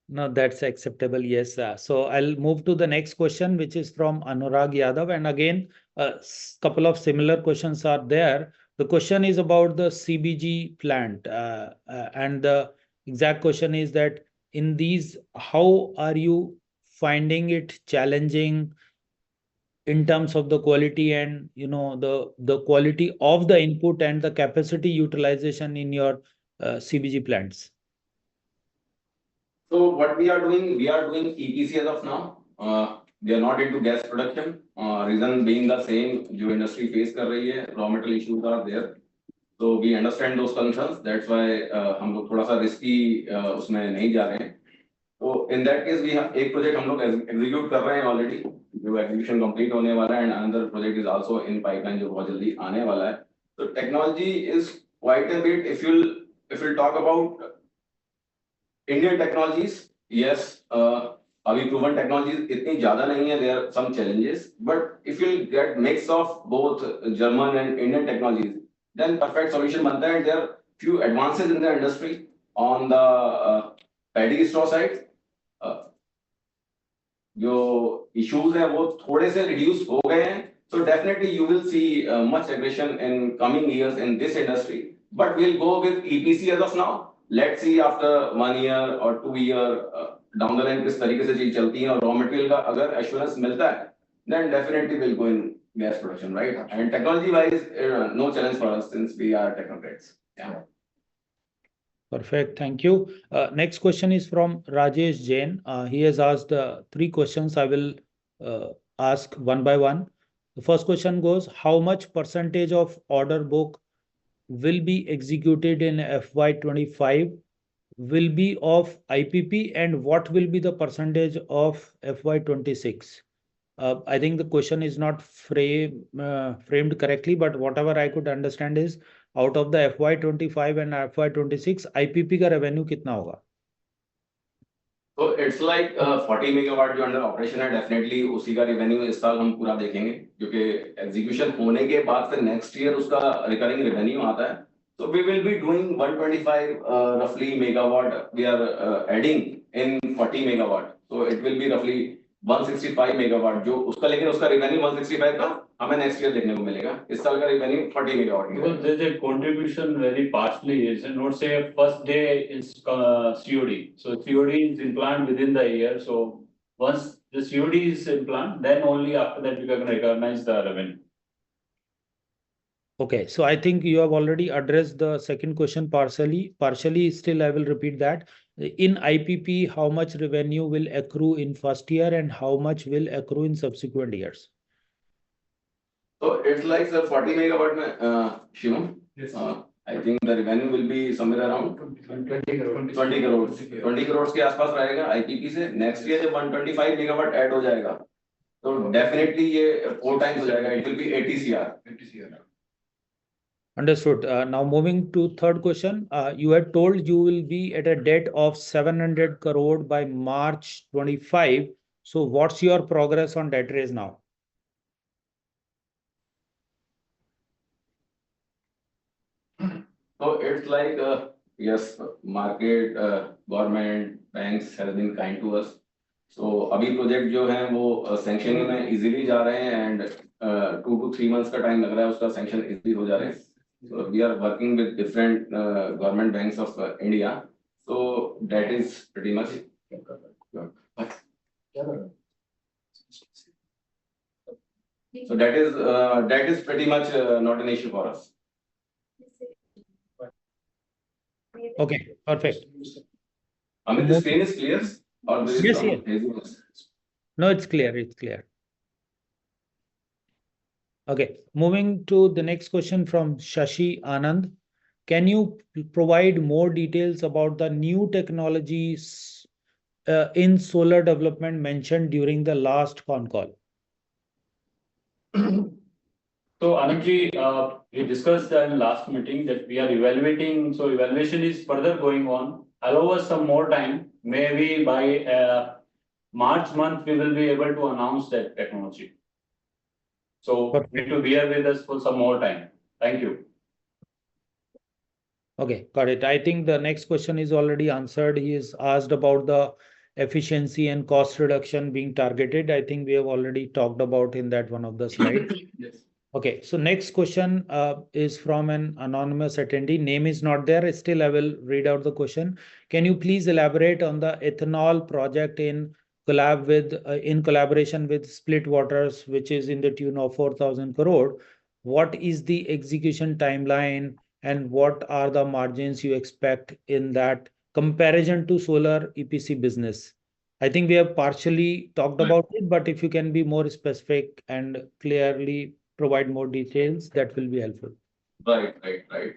No, that's acceptable. Yes. So I'll move to the next question, which is from Anurag Yadav. And again, a couple of similar questions are there. The question is about the CBG plant. And the exact question is that in these, how are you finding it challenging in terms of the quality and the quality of the input and the capacity utilization in your CBG plants? So what we are doing EPC as of now. we are not into gas production. Reason being the same जो industry face कर रही है, raw material issues are there. So we understand those concerns. That's why हम लोग थोड़ा सा risky उसमें नहीं जा रहे हैं. तो in that case we have एक project हम लोग execute कर रहे हैं already, जो execution complete होने वाला है, and another project is also in pipeline जो बहुत जल्दी आने वाला है. So technology is quite a bit. If you'll talk about Indian technologies, yes, अभी proven technologies इतनी ज़्यादा नहीं है. There are some challenges, but if you get mix of both German and Indian technologies, then perfect solution बनता है. There are few advances in the industry on the paddy straw side. जो issues हैं वो थोड़े से reduce हो गए हैं. So definitely you will see much aggression in coming years in this industry. But we'll go with EPC as of now. Let's see after 1 year or 2 year down the line किस तरीके से चीज चलती है और raw material का अगर assurance मिलता है, then definitely we'll go in gas production, right? And technology wise, no challenge for us since we are technocrats. Yeah. Perfect, thank you. Next question is from Rajesh Jain. He has asked 3 questions. I will ask one by one. The first question goes, how much percentage of order book will be executed in FY25, will be of IPP, and what will be the percentage of FY26? I think the question is not framed correctly, but whatever I could understand is out of the FY25 and FY26, IPP का revenue कितना होगा? So it's like 40 megawatt जो under operation है, definitely उसी का revenue इस साल हम पूरा देखेंगे, क्योंकि execution होने के बाद फिर next year उसका recurring revenue आता है. So we will be doing 125 roughly megawatt we are adding in 40 megawatt. So it will be roughly 165 megawatt जो उसका, लेकिन उसका revenue 165 का हमें next year देखने को मिलेगा. इस साल का revenue 40 megawatt. Because there's a contribution very partially, is not say first day is COD. So COD is implanted within the year. So once the COD is implanted, then only after that we can recognize the revenue. Okay, so I think you have already addressed the second question partially. Still I will repeat that. In IPP, how much revenue will accrue in first year and how much will accrue in subsequent years? So it's like the 40 megawatt में Shivam. Yes. I think the revenue will be somewhere around 20 crores. 20 crores. 20 crores के आसपास रहेगा IPP से. Next year जब 125 megawatt add हो जाएगा, तो definitely ये 4 times हो जाएगा. It will be 80 CR. Understood. Now moving to third question. You had told you will be at a debt of 700 crore by March 25. So what's your progress on debt raise now? So it's like yes, market, government, banks has been kind to us. So अभी project जो हैं वो sanctioning में easily जा रहे हैं, and 2 to 3 months का time लग रहा है उसका sanction easily हो जा रहे हैं. So we are working with different government banks of India. So that is pretty much. So that is pretty much not an issue for us. Okay, perfect. Amit, the screen is clear, or there is Yes, some yes. haziness? No, it's clear. It's clear. Okay, moving to the next question from Shashi Anand. Can you provide more details about the new technologies in solar development mentioned during the last con call? So Anandji, we discussed in last meeting that we are evaluating, so evaluation is further going on. Allow us some more time, maybe by March month, we will be able to announce that technology. So you need to bear with us for some more time. Thank you. Okay, got it. I think the next question is already answered. He is asked about the efficiency and cost reduction being targeted. I think we have already talked about in that one of the slides. Yes. Okay, so next question is from an anonymous attendee. Name is not there. Still, I will read out the question. Can you please elaborate on the ethanol project in collaboration with Split Waters, which is in the tune of 4,000 crore? What is the execution timeline and what are the margins you expect in that comparison to solar EPC business? I think we have partially talked about it, but if you can be more specific and clearly provide more details, that will be helpful. Right.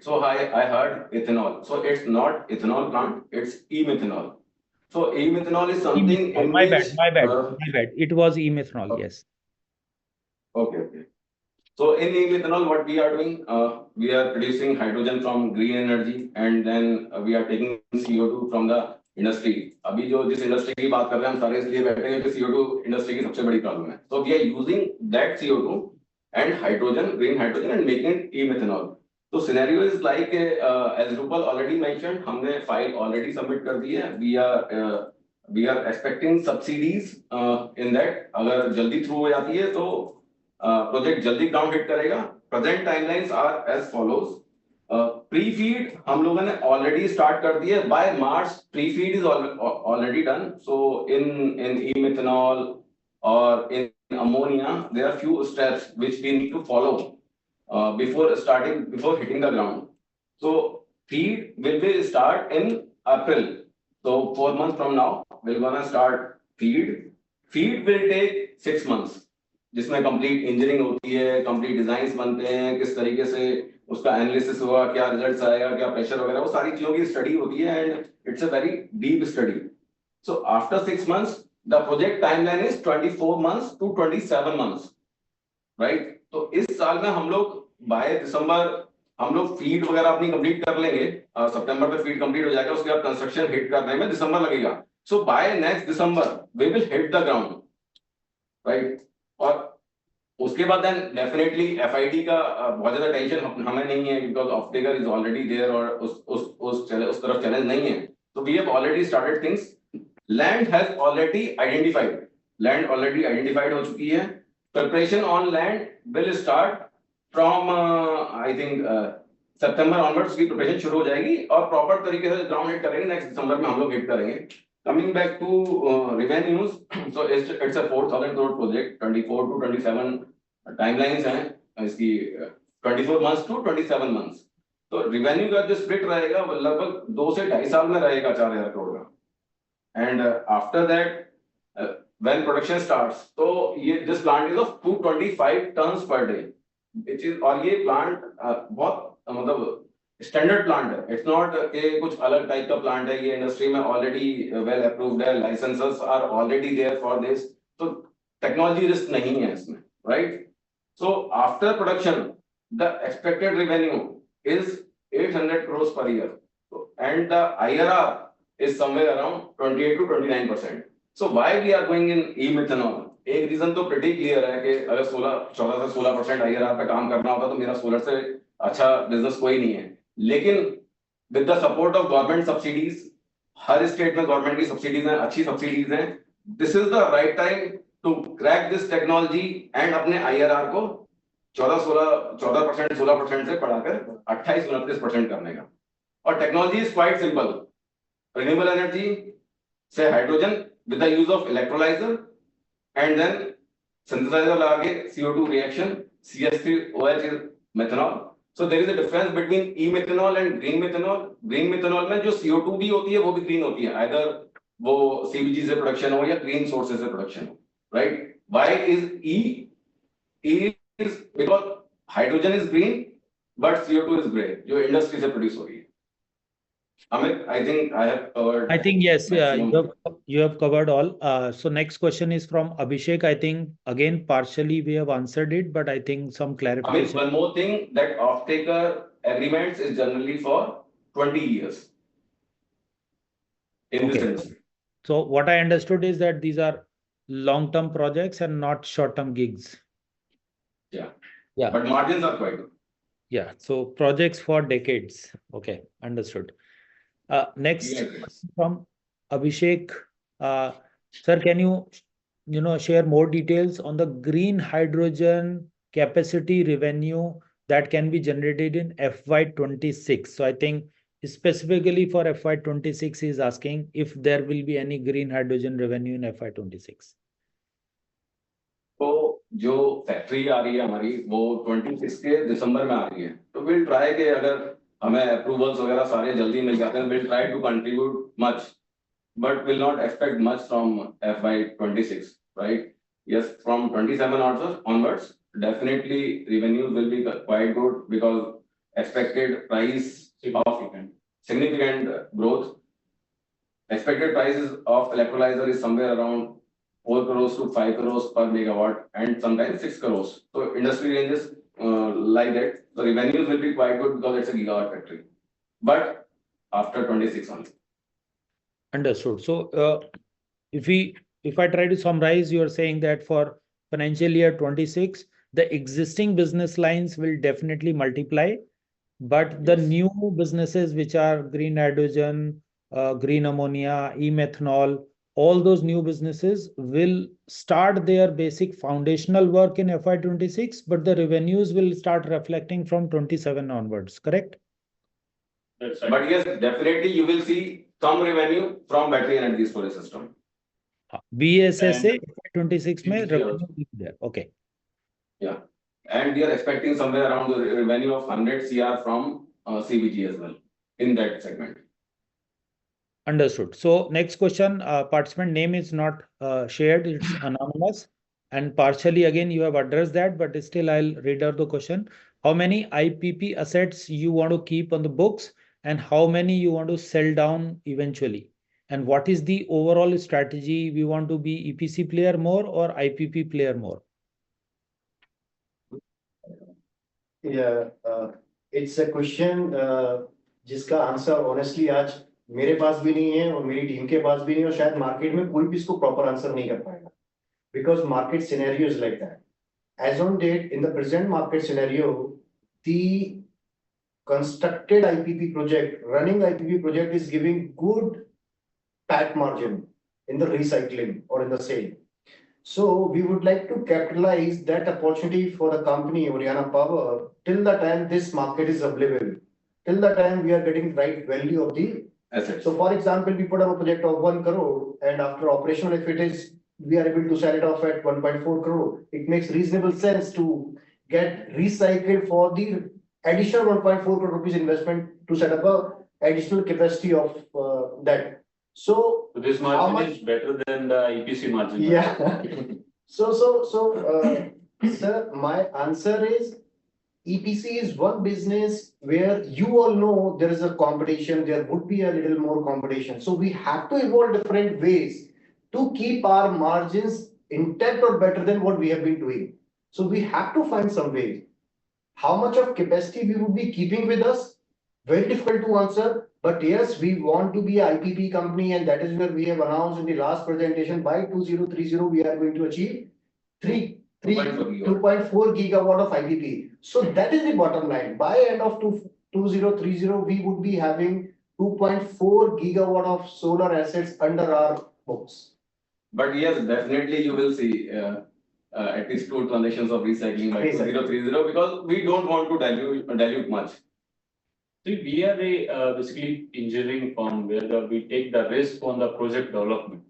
So I heard ethanol. So it's not ethanol plant, it's e-methanol. So e-methanol is something in My which. bad. It was e-methanol, yes. Okay. So in e-methanol, what we are doing, we are producing hydrogen from green energy and then we are taking CO2 from the industry. अभी जो जिस industry की बात कर रहे हैं हम सारे इसलिए बैठे हैं कि CO2 industry की सबसे बड़ी problem है. So we are using that CO2 and hydrogen, green hydrogen and making it e-methanol. So scenario is like as Rupal already mentioned, हमने file already submit कर दी है. We are expecting subsidies in that. अगर जल्दी through हो जाती है तो प्रोजेक्ट जल्दी ग्राउंड हिट करेगा. Present timelines are as follows. Pre feed हम लोगों ने ऑलरेडी स्टार्ट कर दी है. By March pre feed is already done. So in e-methanol और in ammonia there are few steps which we need to follow before hitting the ground. So feed will be start in April. So 4 months from now we're gonna start feed. Feed will take 6 months. जिसमें complete engineering होती है, complete designs बनते हैं, किस तरीके से उसका analysis होगा, क्या रिजल्ट्स आएगा, क्या प्रेशर वगैरह, वो सारी चीजों की स्टडी होती है and it's a very deep study. So after 6 months the project timeline is 24 months to 27 months, right. तो इस साल में हम लोग बाय दिसंबर हम लोग फीड वगैरह अपनी कंप्लीट कर लेंगे. सितंबर में फीड कंप्लीट हो जाएगा, उसके बाद कंस्ट्रक्शन हिट करने में दिसंबर लगेगा. So by next December we will hit the ground, right. और उसके बाद देन डेफिनेटली एफआईडी का बहुत ज्यादा टेंशन हमें नहीं है because offtaker is already there और उस तरफ चैलेंज नहीं है. तो we have already started things. Land has already identified हो चुकी है. Preparation on land will start from I think September onwards की प्रिपरेशन शुरू हो जाएगी और प्रॉपर तरीके से ग्राउंड हिट करेंगे. नेक्स्ट दिसंबर में हम लोग हिट करेंगे. Coming back to revenues, so it's a 4,000 crore project. 24 to 27 timelines हैं इसकी. 24 months to 27 months. तो revenue का जो split रहेगा वो लगभग 2 से 2.5 साल में रहेगा 4,000 करोड़ का. And after that when production starts, तो ये this plant is of 225 tons per day, which is और ये plant बहुत मतलब स्टैंडर्ड प्लांट है. इट्स नॉट के कुछ अलग टाइप का प्लांट है. ये इंडस्ट्री में ऑलरेडी वेल अप्रूव्ड है. Licences are already there for this. तो टेक्नोलॉजी रिस्क नहीं है इसमें, right. So after production the expected revenue is 800 crores per year and the IRR is somewhere around 28 to 29%. So why we are going in e-methanol? एक reason तो pretty clear है कि अगर 14 से 16% IRR पे काम करना होता तो मेरा सोलर से अच्छा बिजनेस कोई नहीं है. लेकिन with the support of government subsidies, हर स्टेट में गवर्नमेंट की सब्सिडीज हैं, अच्छी सब्सिडीज हैं. This is the right time to crack this technology and अपने IRR को 14% 16% से बढ़ाकर 28-29% करने का. और technology is quite simple. Renewable energy से hydrogen with the use of electrolyser and then synthesiser लगा के CO2 reaction, CH3OH is methanol. So there is a difference between e-methanol and green methanol. Green methanol में जो CO2 भी होती है वो भी green होती है. Either वो CBG से प्रोडक्शन हो या green sources से प्रोडक्शन हो, right? Why is E is because hydrogen is green but CO2 is gray जो इंडस्ट्री से प्रोड्यूस हो रही है. Amit, I think I have covered. I think yes, you have covered all. So next question is from Abhishek. I think again partially we have answered it, but I think some clarification. Amit, one more thing, that off-taker agreements is generally for 20 years in this industry. So what I understood is that these are long-term projects and not short-term gigs. Yeah. But margins are quite good. Yeah, so projects for decades. Okay, understood. Next from Abhishek. Sir, can you share more details on the green hydrogen capacity revenue that can be generated in FY26? So I think specifically for FY26 he is asking if there will be any green hydrogen revenue in FY26. तो जो factory आ रही है हमारी वो 26 के दिसंबर में आ रही है. तो विल ट्राई के अगर हमें अप्रूवल्स वगैरह सारे जल्दी मिल जाते हैं, will try to contribute much but will not expect much from FY26, right? Yes, from 27 onwards, definitely revenues will be quite good because expected price of significant growth. Expected prices of electrolyzer is somewhere around 4 crores to 5 crores per megawatt and sometimes 6 crores. So industry ranges like that. The revenues will be quite good because it's a gigawatt factory. But after 26 only. Understood. So, if I try to summarize, you are saying that for financial year 26, the existing business lines will definitely multiply, but the Yes. new businesses, which are green hydrogen, green ammonia, e-methanol, all those new businesses will start their basic foundational work in FY26, but the revenues will start reflecting from 27 onwards, correct? That's right. But yes, definitely you will see some revenue from battery energy storage system. BSSA And FY26 में PPC revenue also. will be there. Okay. Yeah. And we are expecting somewhere around the revenue of 100 CR from CBG as well in that segment. Understood. So next question, participant name is not shared, it's anonymous. And partially again, you have addressed that, but still I'll read out the question. How many IPP assets you want to keep on the books and how many you want to sell down eventually? And what is the overall strategy? We want to be EPC player more or IPP player more? Yeah, it's a question जिसका answer honestly आज मेरे पास भी नहीं है और मेरी team के पास भी नहीं है और शायद मार्केट में कोई भी इसको प्रॉपर आंसर नहीं कर पाएगा because market scenario is like that. As on date, in the present market scenario, the constructed IPP project, running IPP project is giving good PAT margin in the recycling or in the sale. So we would like to capitalize that opportunity for the company Oriana Power till the time this market is available, till the time we are getting right value of the Assets. so for example, we put up a project of 1 crore and after operational, if it is, we are able to sell it off at 1.4 crore. It makes reasonable sense to get recycled for the additional 1.4 crore rupees investment to set up a additional capacity of that. So this How margin much- is better than the EPC margin. yeah. Sir, my answer is EPC is one business where you all know there is a competition, there would be a little more competition. So we have to evolve different ways to keep our margins intact or better than what we have been doing. So we have to find some ways. How much of capacity we would be keeping with us? Very difficult to answer, but yes, we want to be a IPP company, and that is where we have announced in the last presentation by 2030, we are going to achieve 2.4 gigawatt of IPP. So that is the bottom line. By end of 2030, we would be having 2.4 gigawatt of solar assets under our books. But yes, definitely you will see at least 2 transactions of recycling by 2030 because we don't want to dilute much. See, we are a basically engineering firm where we take the risk on the project development.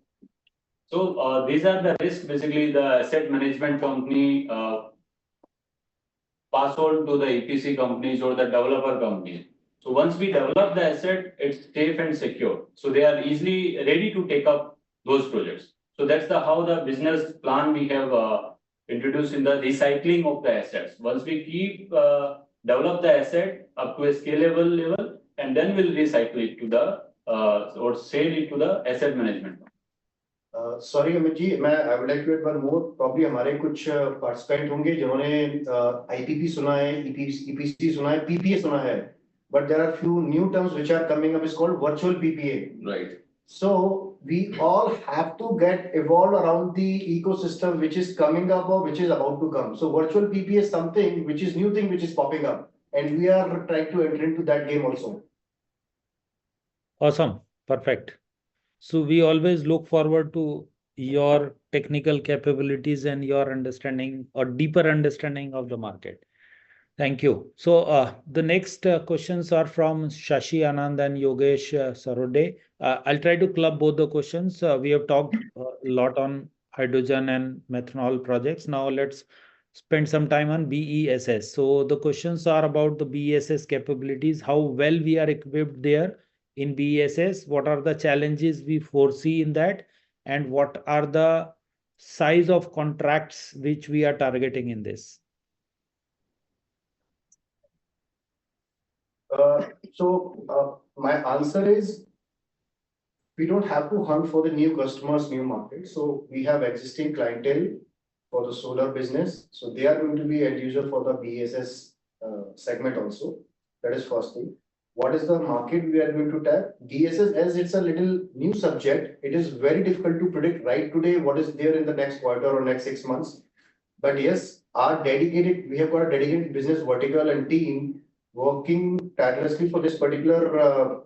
So these are the risks basically the asset management company pass on to the EPC companies or the developer companies. So once we develop the asset, it's safe and secure. So they are easily ready to take up those projects. So that's how the business plan we have introduced in the recycling of the assets. Once we keep develop the asset up to a scalable level, and then we'll recycle it to the or sell it to the asset management. Sorry Amit ji, मैं I would like to add one more. Probably हमारे कुछ participant होंगे जिन्होंने IPP सुना है, EPC सुना है, PPA सुना है, but there are few new terms which are coming up is called virtual PPA. Right. So we all have to get evolved around the ecosystem which is coming up or which is about to come. So virtual PPA is something which is new thing which is popping up, and we are trying to enter into that game also. Awesome. Perfect. So we always look forward to your technical capabilities and your understanding or deeper understanding of the market. Thank you. So the next questions are from Shashi Anand and Yogesh Sarode. I'll try to club both the questions. We have talked a lot on hydrogen and methanol projects. Now let's spend some time on BESS. So the questions are about the BESS capabilities, how well we are equipped there in BESS? What are the challenges we foresee in that? And what are the size of contracts which we are targeting in this? My answer is, we don't have to hunt for the new customers, new markets. So we have existing clientele for the solar business. So they are going to be end user for the BESS segment also. That is first thing. What is the market we are going to tap? BESS, as it's a little new subject, it is very difficult to predict right today what is there in the next quarter or next 6 months. But yes, we have got a dedicated business vertical and team working tirelessly for this particular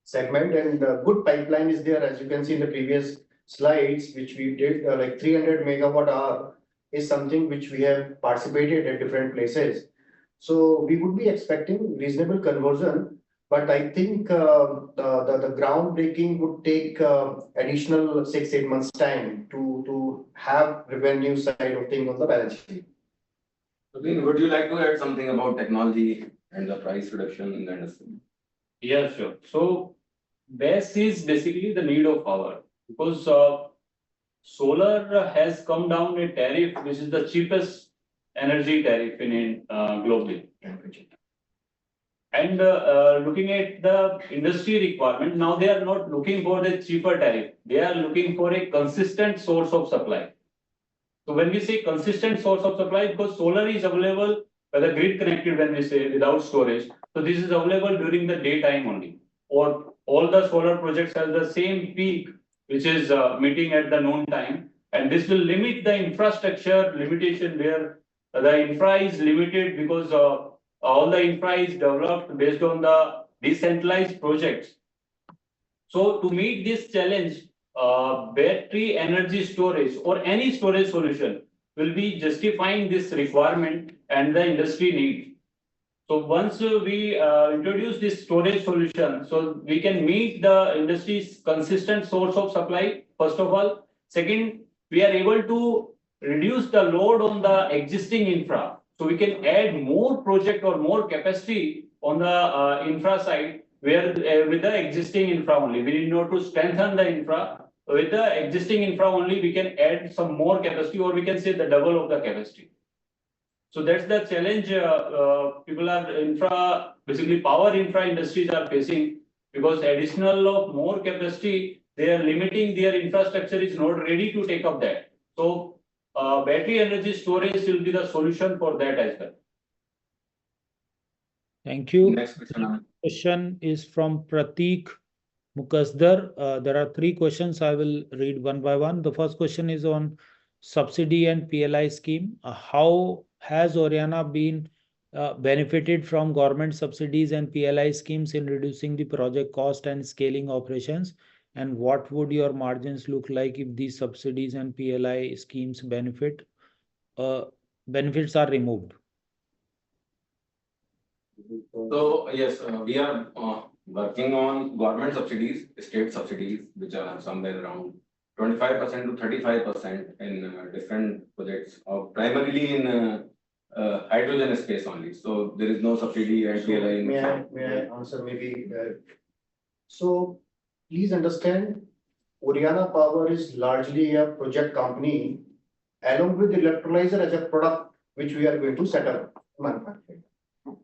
segment, and good pipeline is there, as you can see in the previous slides, which we did, like 300 megawatt hour is something which we have participated at different places. So we would be expecting reasonable conversion, but I think the groundbreaking would take additional 6-8 months time to have revenue side of thing on the balance sheet. Praveen, would you like to add something about technology and the price reduction in the industry? Yeah, sure. So BESS is basically the need of power, because solar has come down a tariff which is the cheapest energy tariff in globally. And looking at the industry requirement, now they are not looking for the cheaper tariff. They are looking for a consistent source of supply. So when we say consistent source of supply, because solar is available, whether grid connected, when we say without storage, so this is available during the daytime only. Or all the solar projects have the same peak, which is meeting at the noon time. And this will limit the infrastructure limitation, where the infra is limited, because all the infra is developed based on the decentralized projects. So to meet this challenge, battery energy storage or any storage solution will be justifying this requirement and the industry need. So once we introduce this storage solution, so we can meet the industry's consistent source of supply, first of all. Second, we are able to reduce the load on the existing infra. So we can add more project or more capacity on the infra side, where with the existing infra only. We need not to strengthen the infra. With the existing infra only, we can add some more capacity, or we can say the double of the capacity. So that's the challenge people are basically power infra industries are facing, because additional of more capacity, they are limiting their infrastructure is not ready to take up that. So battery energy storage will be the solution for that as well. Thank you. Next question. Question is from Prateek Mukasdar. There are 3 questions. I will read one by one. The first question is on subsidy and PLI scheme. How has Oriana been benefited from government subsidies and PLI schemes in reducing the project cost and scaling operations? And what would your margins look like if these subsidies and PLI schemes benefits are removed? So yes, we are working on government subsidies, state subsidies, which are somewhere around 25% to 35% in different projects, primarily in hydrogen space only. So there is no subsidy and PLI. May I answer maybe? So please understand, Oriana Power is largely a project company, along with electrolyzer as a product which we are going to set up manufacturing.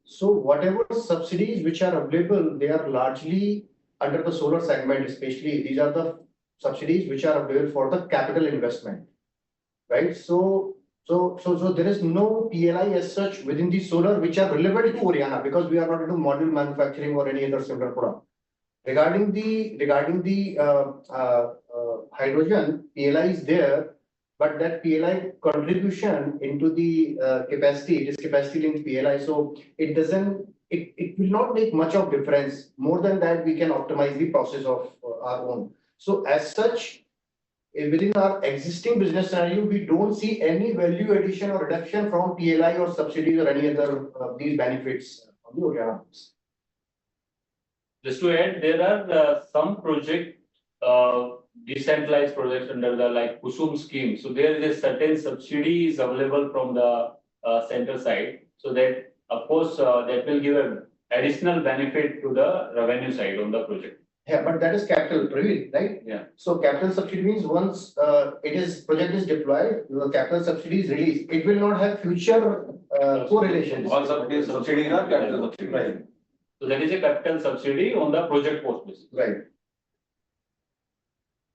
So whatever subsidies which are available, they are largely under the solar segment, especially these are the subsidies which are available for the capital investment, right? So there is no PLI as such within the solar which are relevant to Oriana, because we are not into module manufacturing or any other similar product. Regarding the hydrogen, PLI is there, but that PLI contribution into the capacity, it is capacity linked PLI, so it will not make much of difference. More than that, we can optimize the process of our own. So as such, within our existing business scenario, we don't see any value addition or reduction from PLI or subsidies or any other these benefits on the Oriana. Just to add, there are some decentralized projects under the like Kusum scheme. So there is a certain subsidy is available from the center side. So that, of course, that will give an additional benefit to the revenue side on the project. Yeah, but that is capital, Praveen, right? Yeah. So capital subsidy means once project is deployed, the capital subsidy is released. It will not have future correlations. All subsidies are capital subsidies. Right, So that is a capital subsidy on the project cost basis. right.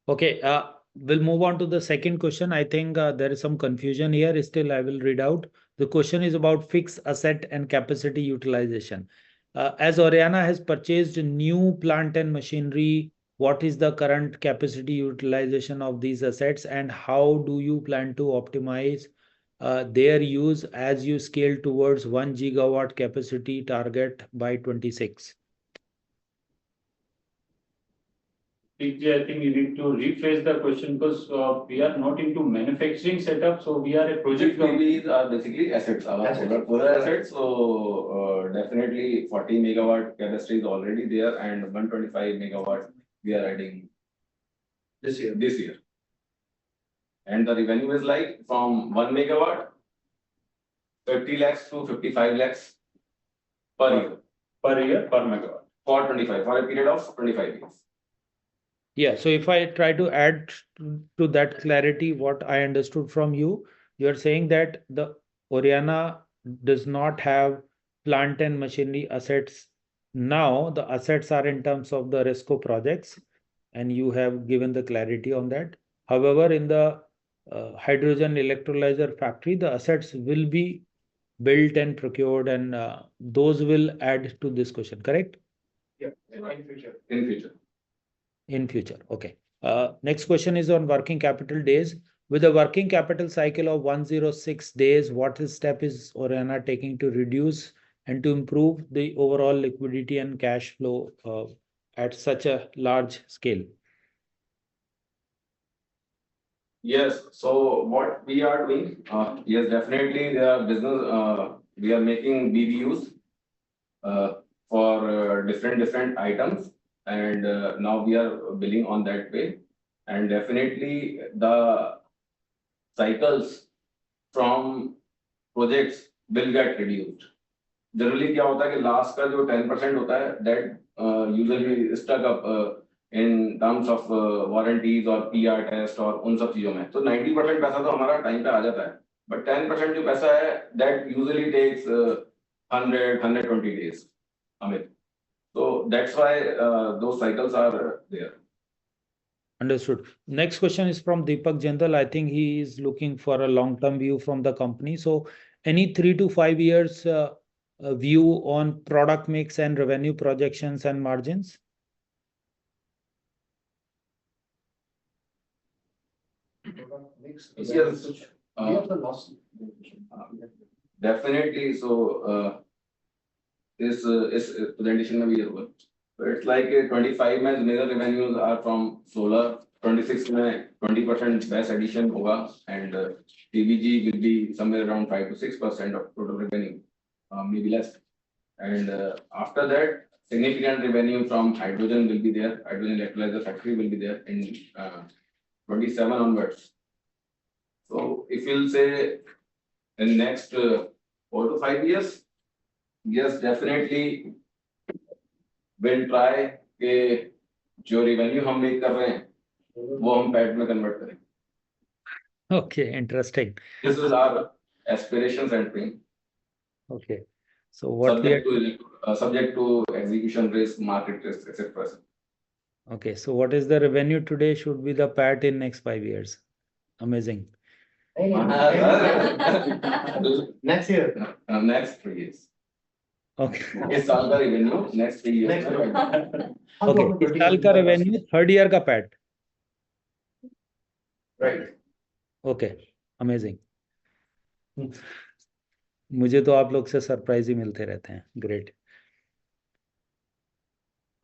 Okay, we'll move on to the second question. I think there is some confusion here. Still, I will read out. The question is about fixed asset and capacity utilization. As Oriana has purchased new plant and machinery, what is the current capacity utilization of these assets, and how do you plan to optimize their use as you scale towards 1 gigawatt capacity target by 26? PJ, I think you need to rephrase the question because we are not into manufacturing setup, so we are a project company. PVs are basically assets, our Assets. solar assets, so definitely 40 megawatt capacity is already there and 125 megawatt we are adding This year. this year. And the revenue is like from 1 megawatt, 50 lakhs to 55 lakhs per year, Per megawatt. for a period of 25 years. Yeah, so if I try to add to that clarity, what I understood from you, you're saying that the Oriana does not have plant and machinery assets now. The assets are in terms of the RESCO projects, and you have given the clarity on that. However, in the hydrogen electrolyzer factory, the assets will be built and procured, and those will add to this question, correct? Yeah, in future. In future. In future, okay. Next question is on working capital days. With a working capital cycle of 106 days, what step is Oriana taking to reduce and to improve the overall liquidity and cash flow at such a large scale? Yes, so what we are doing, yes, definitely there are business, we are making BBUs for different items, and now we are billing on that way. And definitely the cycles from projects will get reduced. Generally क्या होता है कि last का जो 10% होता है, that usually stuck up in terms of warranties और PR test और उन सब चीजों में. तो 90% पैसा तो हमारा टाइम पे आ जाता है, but 10% जो पैसा है, that usually takes 100-120 days. Amit. So that's why those cycles are there. Understood. Next question is from Deepak Jindal. I think he is looking for a long-term view from the company. So any 3 to 5 years view on product mix and revenue projections and margins? Yes. Definitely. So this presentation में भी होगा. So it's like 25 में major revenues are from solar, 26 में 20% BESS addition होगा, and TBG will be somewhere around 5 to 6% of total revenue, maybe less. And after that, significant revenue from hydrogen will be there. Hydrogen electrolyzer factory will be there in 27 onwards. So if you'll say in next 4 to 5 years, yes, definitely we'll try कि जो revenue हम make कर रहे हैं, वो हम PAT में convert करें. Okay, interesting. This is our aspirations and dream. Okay. So what we are, Subject to execution risk, market risk, etc. okay, so what is the revenue today should be the PAT in next 5 years? Amazing. Next year. Next 3 years. Okay. इस साल का revenue next 3 years. Okay. इस साल का revenue third year का PAT. Right. Okay. Amazing. मुझे तो आप लोग से सरप्राइज ही मिलते रहते हैं. Great.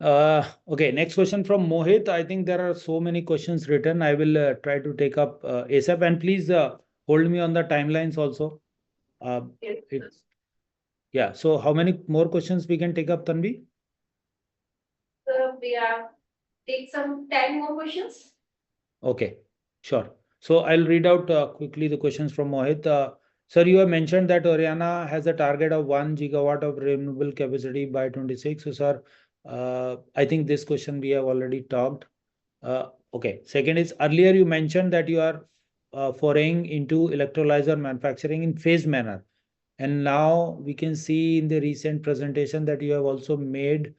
Okay, next question from Mohit. I think there are so many questions written. I will try to take up ASAP, and please hold me on the timelines also. Yeah, so how many more questions we can take up, Tanvi? So we have take some 10 more questions. Okay, sure. So I'll read out quickly the questions from Mohit. Sir, you have mentioned that Oriana has a target of 1 gigawatt of renewable capacity by 26. So, sir, I think this question we have already talked. Okay. Second is, earlier you mentioned that you are foraying into electrolyzer manufacturing in phased manner. And now we can see in the recent presentation that you have also made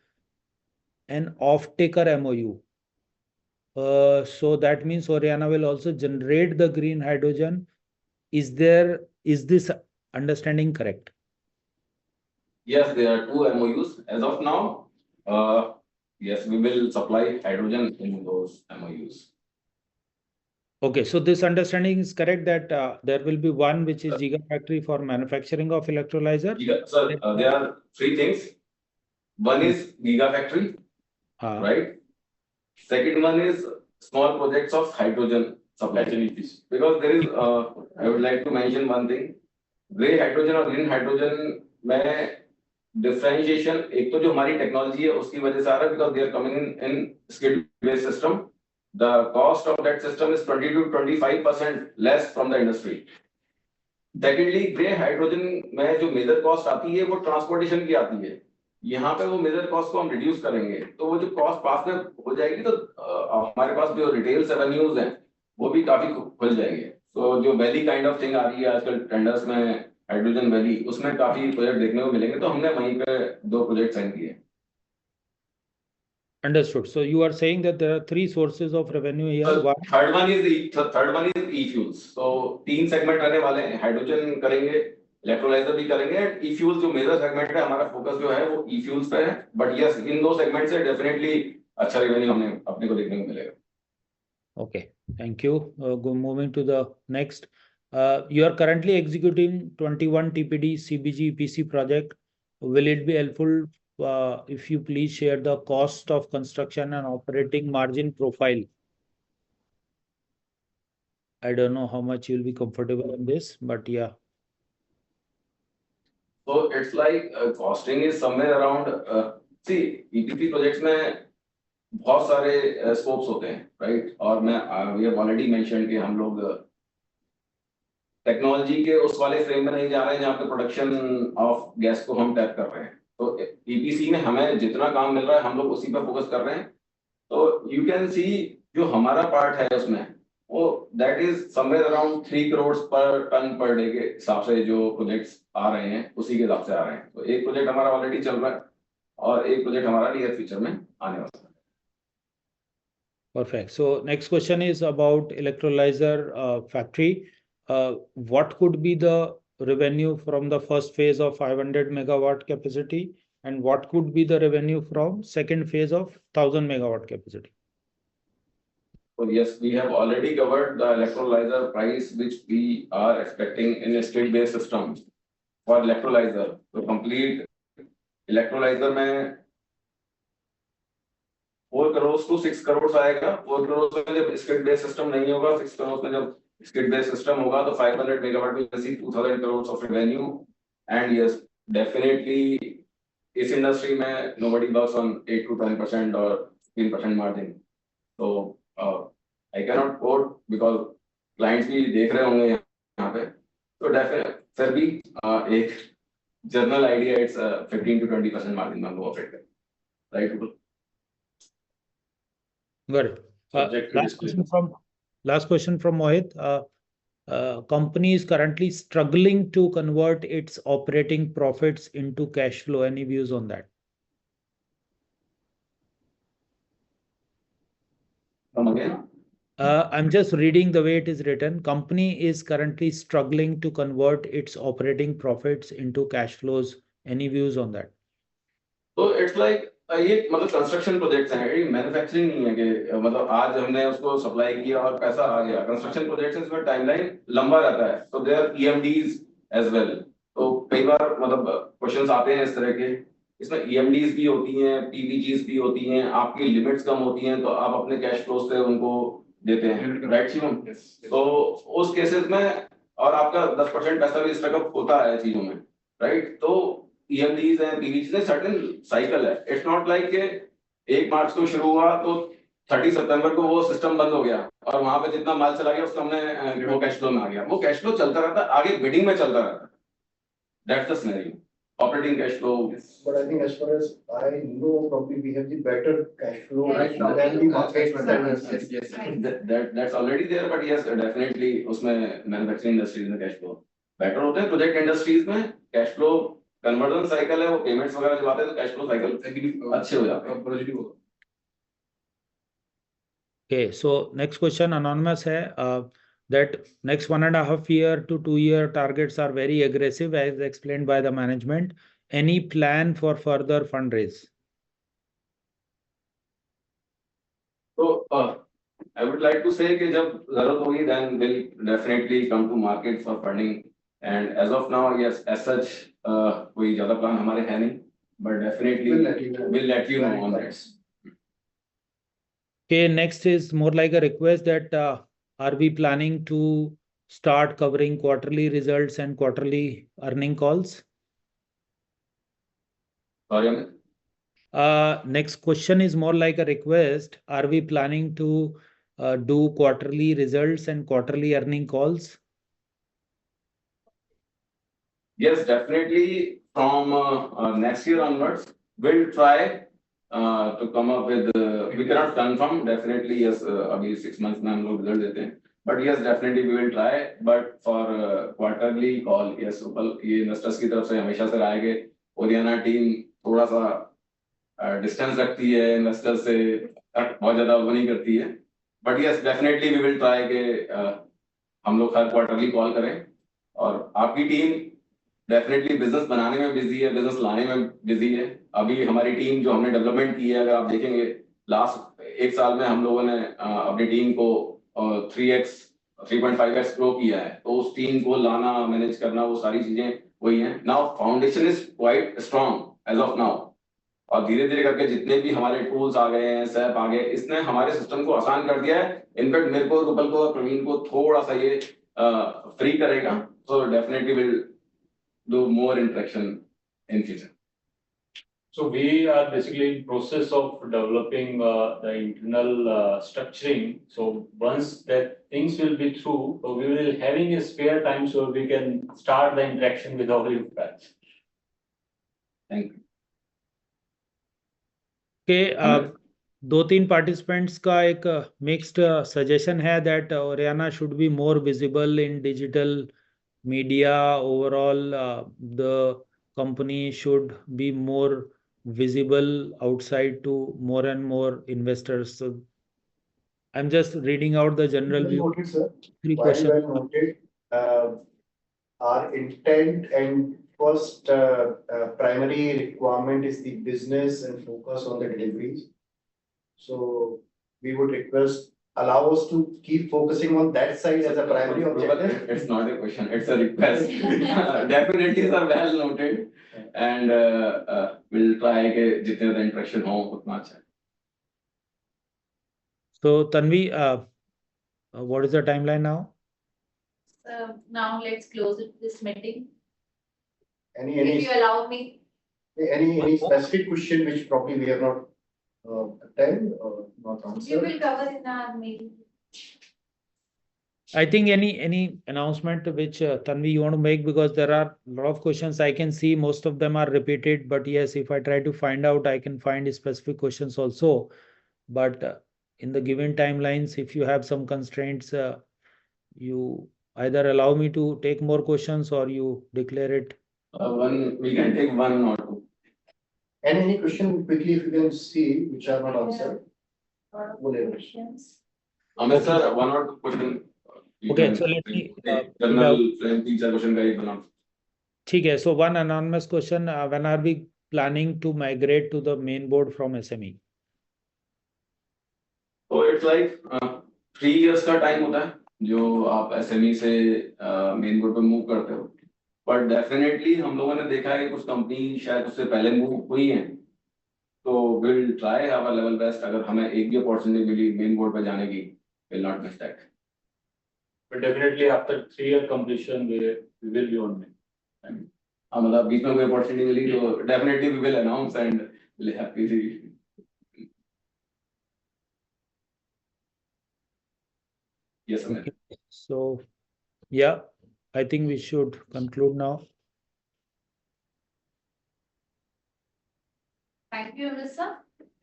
an off-taker MOU. So that means Oriana will also generate the green hydrogen. Is this understanding correct? Yes, there are two MOUs as of now. Yes, we will supply hydrogen in those MOUs. Okay, so this understanding is correct that there will be one which is gigafactory for manufacturing of electrolyzer. Sir, there are three things. One is gigafactory, Uh, right? Second one is small projects of hydrogen supply. Because there is, I would like to mention one thing. Gray hydrogen और green hydrogen में differentiation एक तो जो हमारी technology है उसकी वजह से आ रहा है because they are coming in skid based system. The cost of that system is 20 to 25% less from the industry. Secondly, gray hydrogen में जो मेजर कॉस्ट आती है वो ट्रांसपोर्टेशन की आती है. यहाँ पे वो मेजर कॉस्ट को हम रिड्यूस करेंगे तो वो जो कॉस्ट पास में हो जाएगी तो हमारे पास जो रिटेल रेवेन्यूज हैं वो भी काफी खुल जाएंगे. तो जो वैली काइंड ऑफ थिंग आ रही है आजकल टेंडर्स में हाइड्रोजन वैली उसमें काफी प्रोजेक्ट देखने को मिलेंगे तो हमने वहीं पे दो प्रोजेक्ट साइन किए. Understood. So you are saying that there are three sources of revenue here. Third one is E fuels. तो तीन सेगमेंट रहने वाले हैं. हाइड्रोजन करेंगे, इलेक्ट्रोलाइजर भी करेंगे. ई फ्यूल्स जो मेजर सेगमेंट है हमारा फोकस जो है वो ई फ्यूल्स पे है. बट यस इन दो सेगमेंट से डेफिनेटली अच्छा रेवेन्यू हमें अपने को देखने को मिलेगा. Okay, thank you. Moving to the next. You are currently executing 21 TPD CBG EPC project. Will it be helpful if you please share the cost of construction and operating margin profile? I don't know how much you'll be comfortable in this, but yeah. So it's like costing is somewhere around see EPC projects में बहुत सारे scopes होते हैं, right? और मैं we have already mentioned कि हम लोग टेक्नोलॉजी के उस वाले फ्रेम में नहीं जा रहे हैं जहाँ पे प्रोडक्शन ऑफ गैस को हम टैप कर रहे हैं. तो ईपीसी में हमें जितना काम मिल रहा है हम लोग उसी पर फोकस कर रहे हैं. तो यू कैन सी जो हमारा पार्ट है उसमें वो that is somewhere around 3 crore पर टन पर डे के हिसाब से जो प्रोजेक्ट्स आ रहे हैं उसी के हिसाब से आ रहे हैं. तो एक प्रोजेक्ट हमारा ऑलरेडी चल रहा है और एक प्रोजेक्ट हमारा नियर फ्यूचर में आने वाला है. Perfect. So next question is about electrolyzer factory. What could be the revenue from the first phase of 500 megawatt capacity, and what could be the revenue from second phase of 1000 megawatt capacity? So yes, we have already covered the electrolyzer price which we are expecting in a state-based system for electrolyzer. So complete electrolyzer में 4 crore to 6 crore आएगा. 4 करोड़ में जब skid based system नहीं होगा, 6 करोड़ में जब skid based system होगा तो 500 megawatt will receive 2000 crores of revenue. And yes, definitely इस इंडस्ट्री में nobody works on 8 to 10% or 15% margin. So I cannot quote because clients भी देख रहे होंगे यहाँ पे. तो definitely फिर भी एक general idea it's 15 to 20% margin में हम लोग ऑपरेट करें, right? Got it. Last question from Mohit. Company is currently struggling to convert its operating profits into cash flow. Any views on that? Come again? I'm just reading the way it is written. Company is currently struggling to convert its operating profits into cash flows. Any views on that? So it's like ये मतलब construction projects हैं, ये manufacturing नहीं है कि मतलब आज हमने उसको सप्लाई किया और पैसा आ गया. कंस्ट्रक्शन प्रोजेक्ट्स इसमें टाइमलाइन लंबा रहता है. तो देयर आर ईएमडीज एज वेल. तो कई बार मतलब क्वेश्चंस आते हैं इस तरह के. इसमें ईएमडीज भी होती हैं, पीवीजीज भी होती हैं. आपकी लिमिट्स कम होती हैं तो आप अपने कैश फ्लो से उनको देते हैं, राइट शिवम? तो उस केसेस में और आपका 10% पैसा भी स्टकअप होता है चीजों में, राइट? तो EMDs and PVGs में सर्टेन साइकिल है. इट्स नॉट लाइक के 1 मार्च को शुरू हुआ तो 30 सितंबर को वो सिस्टम बंद हो गया और वहां पे जितना माल चला गया उसका हमने वो कैश फ्लो में आ गया. वो कैश फ्लो चलता रहता है, आगे बिडिंग में चलता रहता है. That's the scenario. operating cash flow. But I think as far as I know, probably we have the better cash flow Right than the market standards. Yes, that's already there, but yes, definitely उसमें manufacturing industries में cash flow better होते हैं, project industries में cash flow conversion cycle है, वो payments वगैरह जब आते हैं तो cash flow cycle अच्छे हो जाते हैं, positive होगा. Okay, so next question anonymous hai, that next 1.5 year to 2 year targets are very aggressive as explained by the management. Any plan for further fundraise? So I would like to say कि जब जरूरत होगी then we'll definitely come to market for funding, and as of now yes as such कोई ज़्यादा plan हमारे है नहीं, but definitely we'll let you know on that. Okay, next is more like a request that are we planning to start covering quarterly results and quarterly earning calls? Sorry, Next question is more like a request. Are we planning to do quarterly results and quarterly earning calls? yes, definitely from next year onwards, we'll try to come up with. We cannot confirm definitely yes. अभी 6 months में हम लोग result देते हैं. But yes, definitely we will try. But for quarterly call, yes, ये investors की तरफ से हमेशा से रहा है कि ओरियाना टीम थोड़ा सा distance रखती है investors से, बहुत ज़्यादा वो नहीं करती है. But yes, definitely we will try कि हम लोग हर quarterly call करें, और आपकी टीम डेफिनेटली बिजनेस बनाने में बिजी है, बिजनेस लाने में बिजी है. अभी हमारी टीम जो हमने डेवलपमेंट की है, अगर आप देखेंगे लास्ट 1 साल में हम लोगों ने अपनी टीम को 3x 3.5x ग्रो किया है, तो उस टीम को लाना, मैनेज करना, वो सारी चीजें वही हैं. Now foundation is quite strong as of now, और धीरे धीरे करके जितने भी हमारे टूल्स आ गए हैं, सैप आ गए, इसने हमारे सिस्टम को आसान कर दिया है. इनफैक्ट मेरे को, रुपल को और प्रवीण को थोड़ा सा ये फ्री करेगा. So definitely will do more interaction in future. So we are basically in process of developing the internal structuring. So once that things will be through, so we will having a spare time so we can start the interaction with all you guys. Thank you. Okay, 2-3 participants का एक mixed suggestion है that Oriana should be more visible in digital media overall. The company should be more visible outside to more and more investors. So I'm just reading out the general view. Noted, sir. 3 Well questions. noted. Our intent and first primary requirement is the business and focus on the deliveries. So we would request, allow us to keep focusing on that side as a primary objective. It's not a question, it's a request. Definitely sir, well noted, and we'll try के जितने ज़्यादा interaction हो उतना अच्छा. So Tanvi, what is the timeline now? Now let's close this meeting. If Any you allow me. any specific question which probably we have not attend or not We answered? will cover in our meeting. I think any announcement which Tanvi you want to make, because there are a lot of questions I can see, most of them are repeated, but yes, if I try to find out, I can find specific questions also. But in the given timelines, if you have some constraints, you either allow me to take more questions or you declare it. We can take one or two. And any question quickly if you can see which are not answered? Questions. Amit sir, one or two question. Okay, so let me General frame 3-4 question का एक बना. ठीक है, so one anonymous question, when are we planning to migrate to the main board from SME? So it's like 3 years का time होता है जो आप SME से main board पे move करते हो. But definitely हम लोगों ने देखा है कि कुछ कंपनी शायद उससे पहले move हुई हैं, तो we'll try our level best. अगर हमें एक भी opportunity मिली main board पे जाने की, we'll not miss that. But definitely after 3-year completion, we will be on it. मतलब बीच में कोई opportunity मिली तो definitely we will announce and we'll happily. Yes, sir. Okay. So yeah, I think we should conclude now. you, Melissa.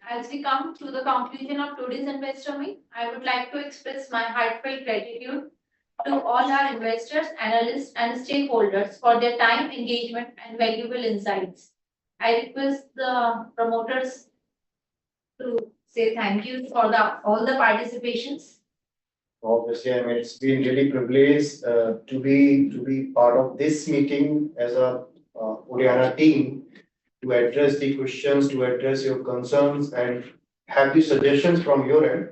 As we come to the conclusion of today's investor meet, I would like to express my heartfelt gratitude to all our investors, analysts, and stakeholders for their time, engagement, and valuable insights. I request the promoters to say thank you for all the participations. Obviously, I mean, it's been really privileged to be part of this meeting as a Oriana team to address the questions, to address your concerns, and have the suggestions from your end.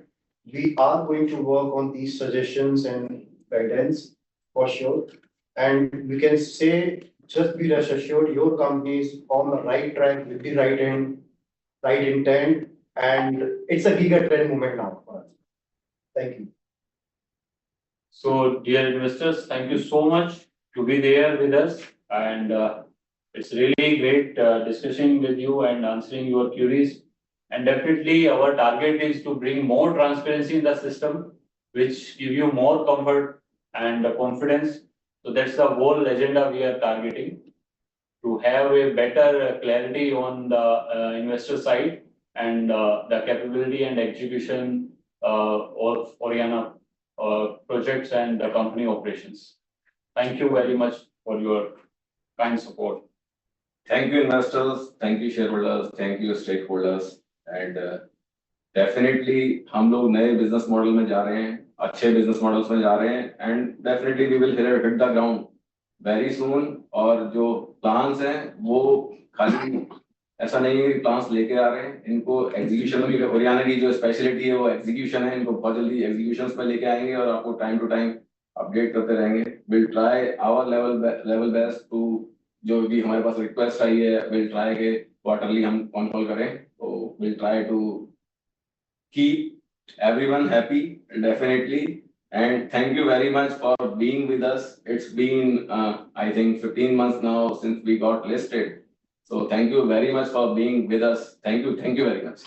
We are going to work on these suggestions and guidance for sure. And we can say, just be rest assured, your company is on the right track with the right end, right intent, and it's a giga trend moment now for us. Thank you. So, dear investors, thank you so much to be there with us, and it's really great discussing with you and answering your queries. And definitely, our target is to bring more transparency in the system, which give you more comfort and confidence. So that's the whole agenda we are targeting, to have a better clarity on the investor side and the capability and execution of Oriana projects and the company operations. Thank you very much for your kind support. Thank you investors, thank you shareholders, thank you stakeholders, and definitely हम लोग नए business model में जा रहे हैं, अच्छे business models में जा रहे हैं, and definitely we will hit the ground very soon. और जो plans हैं वो खाली ऐसा नहीं है plans लेके आ रहे हैं, इनको execution में हरियाणा की जो specialty है वो execution है, इनको बहुत जल्दी executions पे लेके आएंगे और आपको time to time update करते रहेंगे. We'll try our level best to जो भी हमारे पास request आई है, we'll try के quarterly हम on call करें, so we'll try to keep everyone happy definitely. And thank you very much for being with us. It's been, I think 15 months now since we got listed. So thank you very much for being with us. Thank you very much.